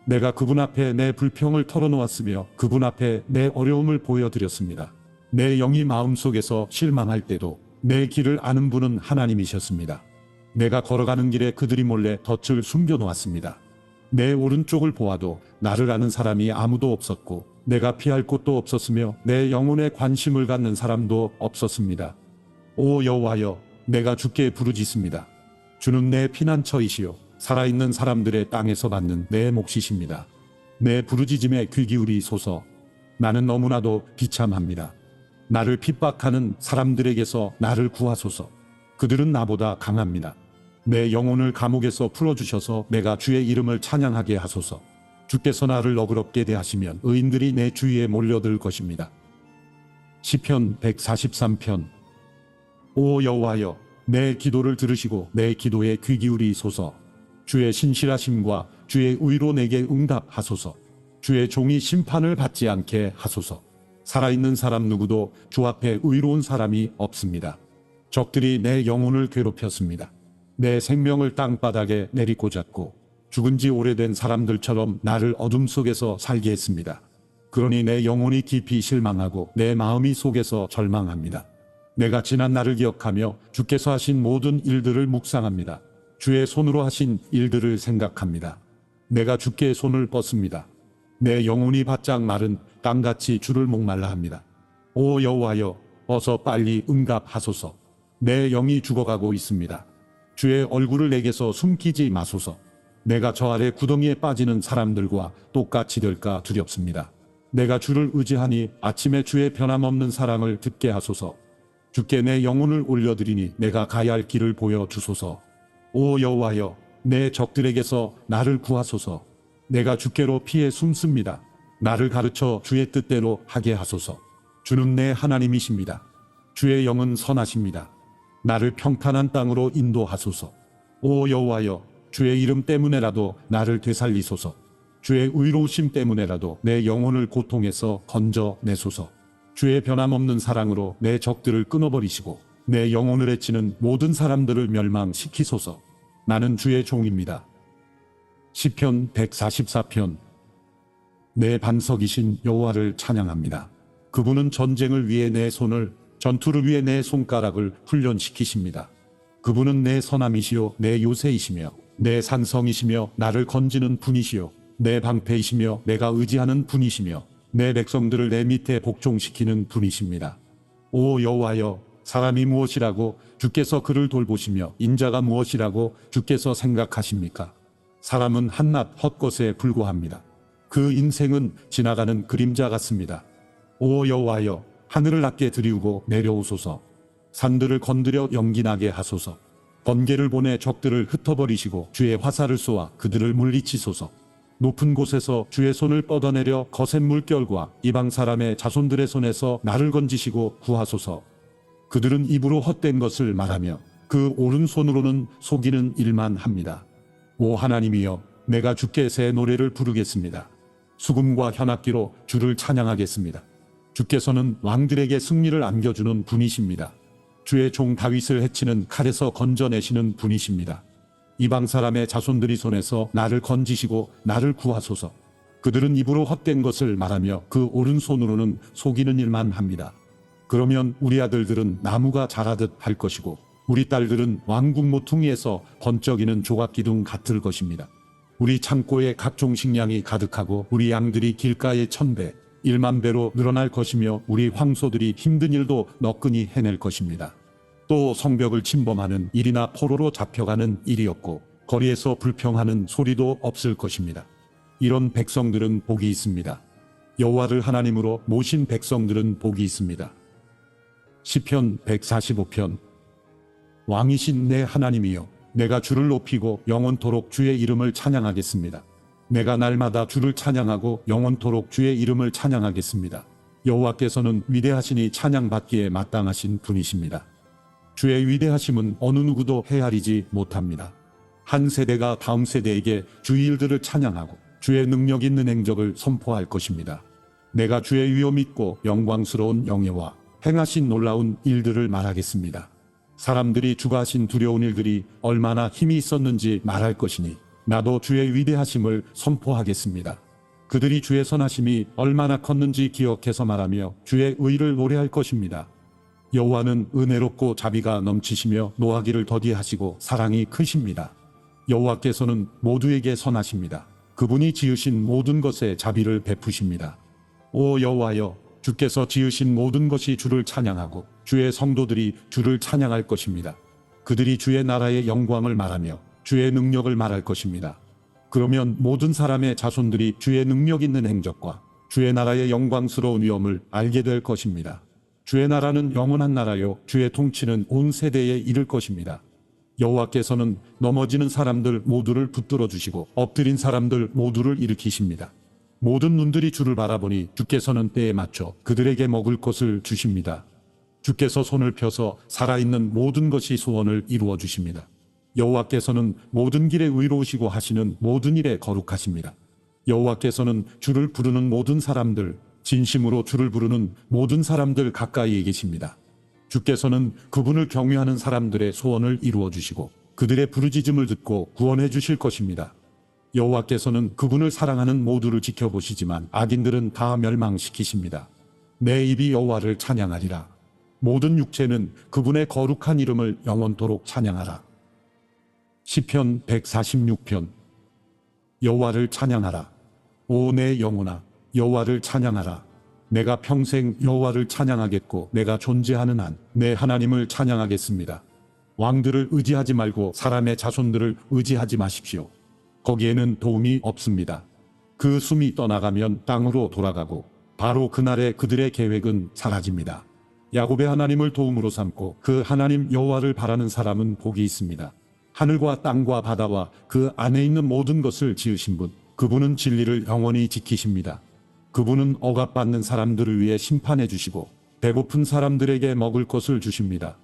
내가 그분 앞에 내 불평을 털어놓았으며 그분 앞에 내 어려움을 보여드렸습니다. 내 영이 마음속에서 실망할 때도 내 길을 아는 분은 하나님이셨습니다. 내가 걸어가는 길에 그들이 몰래 덫을 숨겨놓았습니다. 내 오른쪽을 보아도 나를 아는 사람이 아무도 없었고 내가 피할 곳도 없었으며 내 영혼에 관심을 갖는 사람도 없었습니다. 오 여호와여, 내가 주께 부르짖습니다. 주는 내 피난처이시요 살아있는 사람들의 땅에서 받는 내 몫이십니다. 내 부르짖음에 귀 기울이소서. 나는 너무나도 비참합니다. 나를 핍박하는 사람들에게서 나를 구하소서. 그들은 나보다 강합니다. 내 영혼을 감옥에서 풀어주셔서 내가 주의 이름을 찬양하게 하소서. 주께서 나를 너그럽게 대하시면 의인들이 내 주위에 몰려들 것입니다. 시편 143편. 오 여호와여, 내 기도를 들으시고 내 기도에 귀 기울이소서. 주의 신실하심과 주의 의로 내게 응답하소서. 주의 종이 심판을 받지 않게 하소서. 살아있는 사람 누구도 주 앞에 의로운 사람이 없습니다. 적들이 내 영혼을 괴롭혔습니다. 내 생명을 땅바닥에 내리꽂았고 죽은 지 오래된 사람들처럼 나를 어둠 속에서 살게 했습니다. 그러니 내 영혼이 깊이 실망하고 내 마음이 속에서 절망합니다. 내가 지난 날을 기억하며 주께서 하신 모든 일들을 묵상합니다. 주의 손으로 하신 일들을 생각합니다. 내가 주께 손을 뻗습니다. 내 영혼이 바짝 마른 땅같이 주를 목말라 합니다. 오 여호와여, 어서 빨리 응답하소서. 내 영이 죽어가고 있습니다. 주의 얼굴을 내게서 숨기지 마소서. 내가 저 아래 구덩이에 빠지는 사람들과 똑같이 될까 두렵습니다. 내가 주를 의지하니 아침에 주의 변함없는 사랑을 듣게 하소서. 주께 내 영혼을 올려드리니 내가 가야 할 길을 보여주소서. 오 여호와여, 내 적들에게서 나를 구하소서. 내가 주께로 피해 숨습니다. 나를 가르쳐 주의 뜻대로 하게 하소서. 주는 내 하나님이십니다. 주의 영은 선하십니다. 나를 평탄한 땅으로 인도하소서. 오 여호와여, 주의 이름 때문에라도 나를 되살리소서. 주의 의로우심 때문에라도 내 영혼을 고통에서 건져내소서. 주의 변함없는 사랑으로 내 적들을 끊어버리시고 내 영혼을 해치는 모든 사람들을 멸망시키소서. 나는 주의 종입니다. 시편 144편. 내 반석이신 여호와를 찬양합니다. 그분은 전쟁을 위해 내 손을, 전투를 위해 내 손가락을 훈련시키십니다. 그분은 내 선함이시요 내 요새이시며 내 산성이시며 나를 건지는 분이시요 내 방패이시며 내가 의지하는 분이시며 내 백성들을 내 밑에 복종시키는 분이십니다. 오 여호와여, 사람이 무엇이라고 주께서 그를 돌보시며 인자가 무엇이라고 주께서 생각하십니까? 사람은 한낱 헛것에 불과합니다. 그 인생은 지나가는 그림자 같습니다. 오 여호와여, 하늘을 낮게 들이우고 내려오소서. 산들을 건드려 연기나게 하소서. 번개를 보내 적들을 흩어버리시고 주의 화살을 쏘아 그들을 물리치소서. 높은 곳에서 주의 손을 뻗어내려 거센 물결과 이방 사람의 자손들의 손에서 나를 건지시고 구하소서. 그들은 입으로 헛된 것을 말하며 그 오른손으로는 속이는 일만 합니다. 오 하나님이여, 내가 주께 새 노래를 부르겠습니다. 수금과 현악기로 주를 찬양하겠습니다. 주께서는 왕들에게 승리를 안겨주는 분이십니다. 주의 종 다윗을 해치는 칼에서 건져내시는 분이십니다. 이방 사람의 자손들이 손에서 나를 건지시고 나를 구하소서. 그들은 입으로 헛된 것을 말하며 그 오른손으로는 속이는 일만 합니다. 그러면 우리 아들들은 나무가 자라듯 할 것이고 우리 딸들은 왕궁 모퉁이에서 번쩍이는 조각기둥 같을 것입니다. 우리 창고에 각종 식량이 가득하고 우리 양들이 길가에 1000배, 100,000배로 늘어날 것이며 우리 황소들이 힘든 일도 너끈히 해낼 것입니다. 또 성벽을 침범하는 일이나 포로로 잡혀가는 일이 없고 거리에서 불평하는 소리도 없을 것입니다. 이런 백성들은 복이 있습니다. 여호와를 하나님으로 모신 백성들은 복이 있습니다. 시편 145편. 왕이신 내 하나님이여, 내가 주를 높이고 영원토록 주의 이름을 찬양하겠습니다. 내가 날마다 주를 찬양하고 영원토록 주의 이름을 찬양하겠습니다. 여호와께서는 위대하시니 찬양받기에 마땅하신 분이십니다. 주의 위대하심은 어느 누구도 헤아리지 못합니다. 한 세대가 다음 세대에게 주의 일들을 찬양하고 주의 능력 있는 행적을 선포할 것입니다. 내가 주의 위엄 믿고 영광스러운 영예와 행하신 놀라운 일들을 말하겠습니다. 사람들이 주가 하신 두려운 일들이 얼마나 힘이 있었는지 말할 것이니 나도 주의 위대하심을 선포하겠습니다. 그들이 주의 선하심이 얼마나 컸는지 기억해서 말하며 주의 의를 노래할 것입니다. 여호와는 은혜롭고 자비가 넘치시며 노하기를 더디하시고 사랑이 크십니다. 여호와께서는 모두에게 선하십니다. 그분이 지으신 모든 것에 자비를 베푸십니다. 오 여호와여, 주께서 지으신 모든 것이 주를 찬양하고 주의 성도들이 주를 찬양할 것입니다. 그들이 주의 나라의 영광을 말하며 주의 능력을 말할 것입니다. 그러면 모든 사람의 자손들이 주의 능력 있는 행적과 주의 나라의 영광스러운 위엄을 알게 될 것입니다. 주의 나라는 영원한 나라요, 주의 통치는 온 세대에 이를 것입니다. 여호와께서는 넘어지는 사람들 모두를 붙들어 주시고 엎드린 사람들 모두를 일으키십니다. 모든 눈들이 주를 바라보니 주께서는 때에 맞춰 그들에게 먹을 것을 주십니다. 주께서 손을 펴서 살아있는 모든 것이 소원을 이루어 주십니다. 여호와께서는 모든 길에 의로우시고 하시는 모든 일에 거룩하십니다. 여호와께서는 주를 부르는 모든 사람들, 진심으로 주를 부르는 모든 사람들 가까이에 계십니다. 주께서는 그분을 경외하는 사람들의 소원을 이루어 주시고 그들의 부르짖음을 듣고 구원해 주실 것입니다. 여호와께서는 그분을 사랑하는 모두를 지켜보시지만 악인들은 다 멸망시키십니다. 내 입이 여호와를 찬양하리라. 모든 육체는 그분의 거룩한 이름을 영원토록 찬양하라. 시편 146편. 여호와를 찬양하라. 오 내 영혼아, 여호와를 찬양하라. 내가 평생 여호와를 찬양하겠고 내가 존재하는 한 내 하나님을 찬양하겠습니다. 왕들을 의지하지 말고 사람의 자손들을 의지하지 마십시오. 거기에는 도움이 없습니다. 그 숨이 떠나가면 땅으로 돌아가고 바로 그날에 그들의 계획은 사라집니다. 야곱의 하나님을 도움으로 삼고 그 하나님 여호와를 바라는 사람은 복이 있습니다. 하늘과 땅과 바다와 그 안에 있는 모든 것을 지으신 분, 그분은 진리를 영원히 지키십니다. 그분은 억압받는 사람들을 위해 심판해 주시고 배고픈 사람들에게 먹을 것을 주십니다.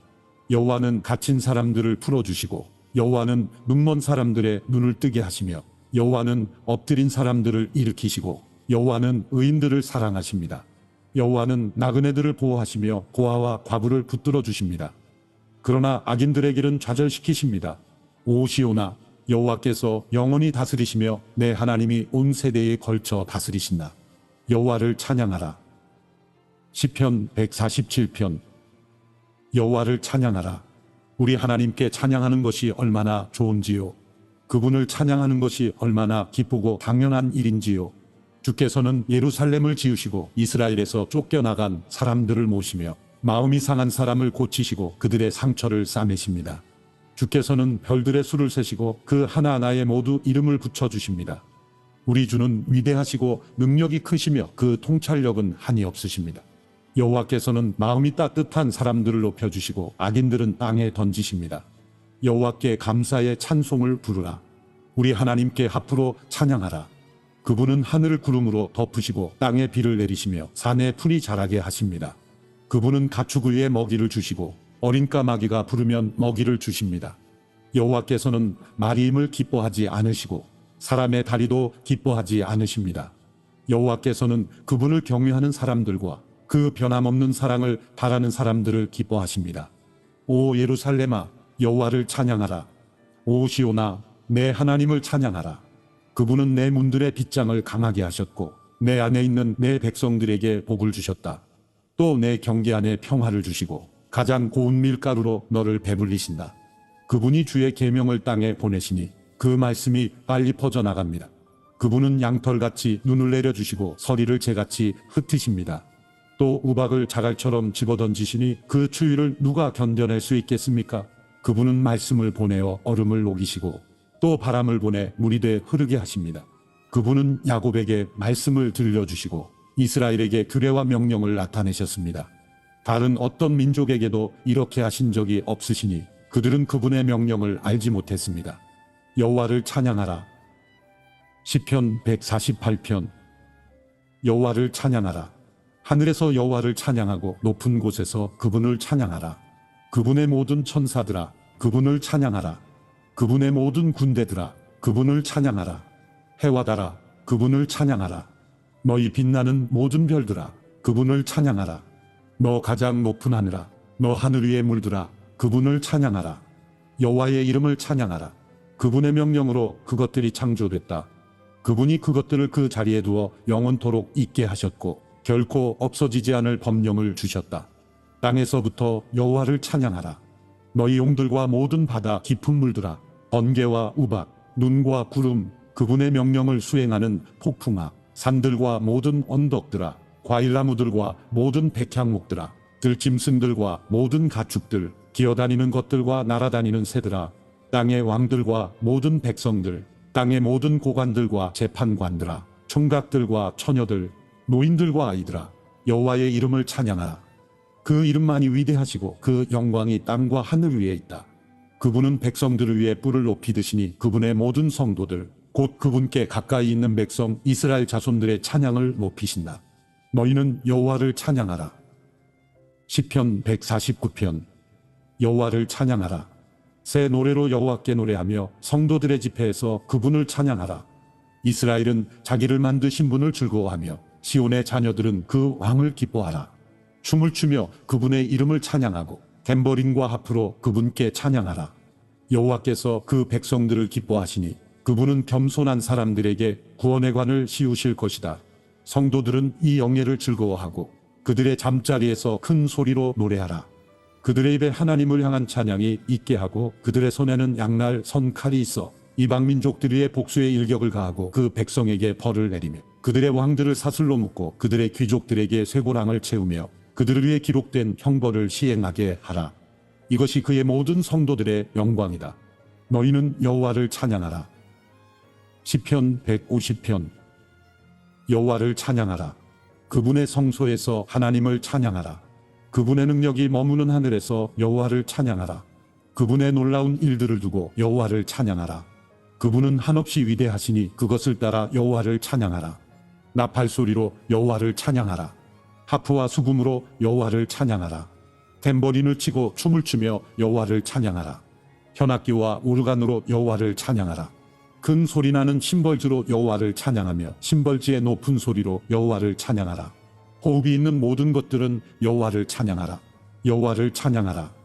여호와는 갇힌 사람들을 풀어주시고 여호와는 눈먼 사람들의 눈을 뜨게 하시며 여호와는 엎드린 사람들을 일으키시고 여호와는 의인들을 사랑하십니다. 여호와는 나그네들을 보호하시며 고아와 과부를 붙들어 주십니다. 그러나 악인들에게는 좌절시키십니다. 오 시온아, 여호와께서 영원히 다스리시며 내 하나님이 온 세대에 걸쳐 다스리신다. 여호와를 찬양하라. 시편 147편. 여호와를 찬양하라. 우리 하나님께 찬양하는 것이 얼마나 좋은지요. 그분을 찬양하는 것이 얼마나 기쁘고 당연한 일인지요. 주께서는 예루살렘을 지으시고 이스라엘에서 쫓겨나간 사람들을 모시며 마음이 상한 사람을 고치시고 그들의 상처를 싸매십니다. 주께서는 별들의 수를 세시고 그 하나하나에 모두 이름을 붙여주십니다. 우리 주는 위대하시고 능력이 크시며 그 통찰력은 한이 없으십니다. 여호와께서는 마음이 따뜻한 사람들을 높여주시고 악인들은 땅에 던지십니다. 여호와께 감사의 찬송을 부르라. 우리 하나님께 합으로 찬양하라. 그분은 하늘을 구름으로 덮으시고 땅에 비를 내리시며 산에 풀이 자라게 하십니다. 그분은 가축 위에 먹이를 주시고 어린 까마귀가 부르면 먹이를 주십니다. 여호와께서는 마리임을 기뻐하지 않으시고 사람의 다리도 기뻐하지 않으십니다. 여호와께서는 그분을 경외하는 사람들과 그 변함없는 사랑을 바라는 사람들을 기뻐하십니다. 오 예루살렘아, 여호와를 찬양하라. 오 시온아, 내 하나님을 찬양하라. 그분은 내 문들의 빗장을 강하게 하셨고 내 안에 있는 내 백성들에게 복을 주셨다. 또 내 경계 안에 평화를 주시고 가장 고운 밀가루로 너를 배불리신다. 그분이 주의 계명을 땅에 보내시니 그 말씀이 빨리 퍼져나갑니다. 그분은 양털같이 눈을 내려주시고 서리를 재같이 흩으십니다. 또 우박을 자갈처럼 집어던지시니 그 추위를 누가 견뎌낼 수 있겠습니까? 그분은 말씀을 보내어 얼음을 녹이시고 또 바람을 보내 물이 돼 흐르게 하십니다. 그분은 야곱에게 말씀을 들려주시고 이스라엘에게 규례와 명령을 나타내셨습니다. 다른 어떤 민족에게도 이렇게 하신 적이 없으시니 그들은 그분의 명령을 알지 못했습니다. 여호와를 찬양하라. 시편 148편. 여호와를 찬양하라. 하늘에서 여호와를 찬양하고 높은 곳에서 그분을 찬양하라. 그분의 모든 천사들아, 그분을 찬양하라. 그분의 모든 군대들아, 그분을 찬양하라. 해와 달아, 그분을 찬양하라. 너희 빛나는 모든 별들아, 그분을 찬양하라. 너 가장 높은 하늘아, 너 하늘 위에 물들아, 그분을 찬양하라. 여호와의 이름을 찬양하라. 그분의 명령으로 그것들이 창조됐다. 그분이 그것들을 그 자리에 두어 영원토록 있게 하셨고 결코 없어지지 않을 법령을 주셨다. 땅에서부터 여호와를 찬양하라. 너희 용들과 모든 바다 깊은 물들아, 번개와 우박, 눈과 구름, 그분의 명령을 수행하는 폭풍아, 산들과 모든 언덕들아, 과일나무들과 모든 백향목들아, 들짐승들과 모든 가축들, 기어다니는 것들과 날아다니는 새들아, 땅의 왕들과 모든 백성들, 땅의 모든 고관들과 재판관들아, 총각들과 처녀들, 노인들과 아이들아, 여호와의 이름을 찬양하라. 그 이름만이 위대하시고 그 영광이 땅과 하늘 위에 있다. 그분은 백성들을 위해 뿔을 높이 드시니 그분의 모든 성도들, 곧 그분께 가까이 있는 백성 이스라엘 자손들의 찬양을 높이신다. 너희는 여호와를 찬양하라. 시편 149편. 여호와를 찬양하라. 새 노래로 여호와께 노래하며 성도들의 집회에서 그분을 찬양하라. 이스라엘은 자기를 만드신 분을 즐거워하며 시온의 자녀들은 그 왕을 기뻐하라. 춤을 추며 그분의 이름을 찬양하고 탬버린과 하프로 그분께 찬양하라. 여호와께서 그 백성들을 기뻐하시니 그분은 겸손한 사람들에게 구원의 관을 씌우실 것이다. 성도들은 이 영예를 즐거워하고 그들의 잠자리에서 큰 소리로 노래하라. 그들의 입에 하나님을 향한 찬양이 있게 하고 그들의 손에는 양날 선 칼이 있어 이방 민족들 위에 복수의 일격을 가하고 그 백성에게 벌을 내리며 그들의 왕들을 사슬로 묶고 그들의 귀족들에게 쇠고랑을 채우며 그들을 위해 기록된 형벌을 시행하게 하라. 이것이 그의 모든 성도들의 영광이다. 너희는 여호와를 찬양하라. 시편 150편. 여호와를 찬양하라. 그분의 성소에서 하나님을 찬양하라. 그분의 능력이 머무는 하늘에서 여호와를 찬양하라. 그분의 놀라운 일들을 두고 여호와를 찬양하라. 그분은 한없이 위대하시니 그것을 따라 여호와를 찬양하라. 나팔소리로 여호와를 찬양하라. 하프와 수금으로 여호와를 찬양하라. 탬버린을 치고 춤을 추며 여호와를 찬양하라. 현악기와 우르간으로 여호와를 찬양하라. 큰 소리나는 심벌주로 여호와를 찬양하며 심벌지의 높은 소리로 여호와를 찬양하라. 호흡이 있는 모든 것들은 여호와를 찬양하라. 여호와를 찬양하라.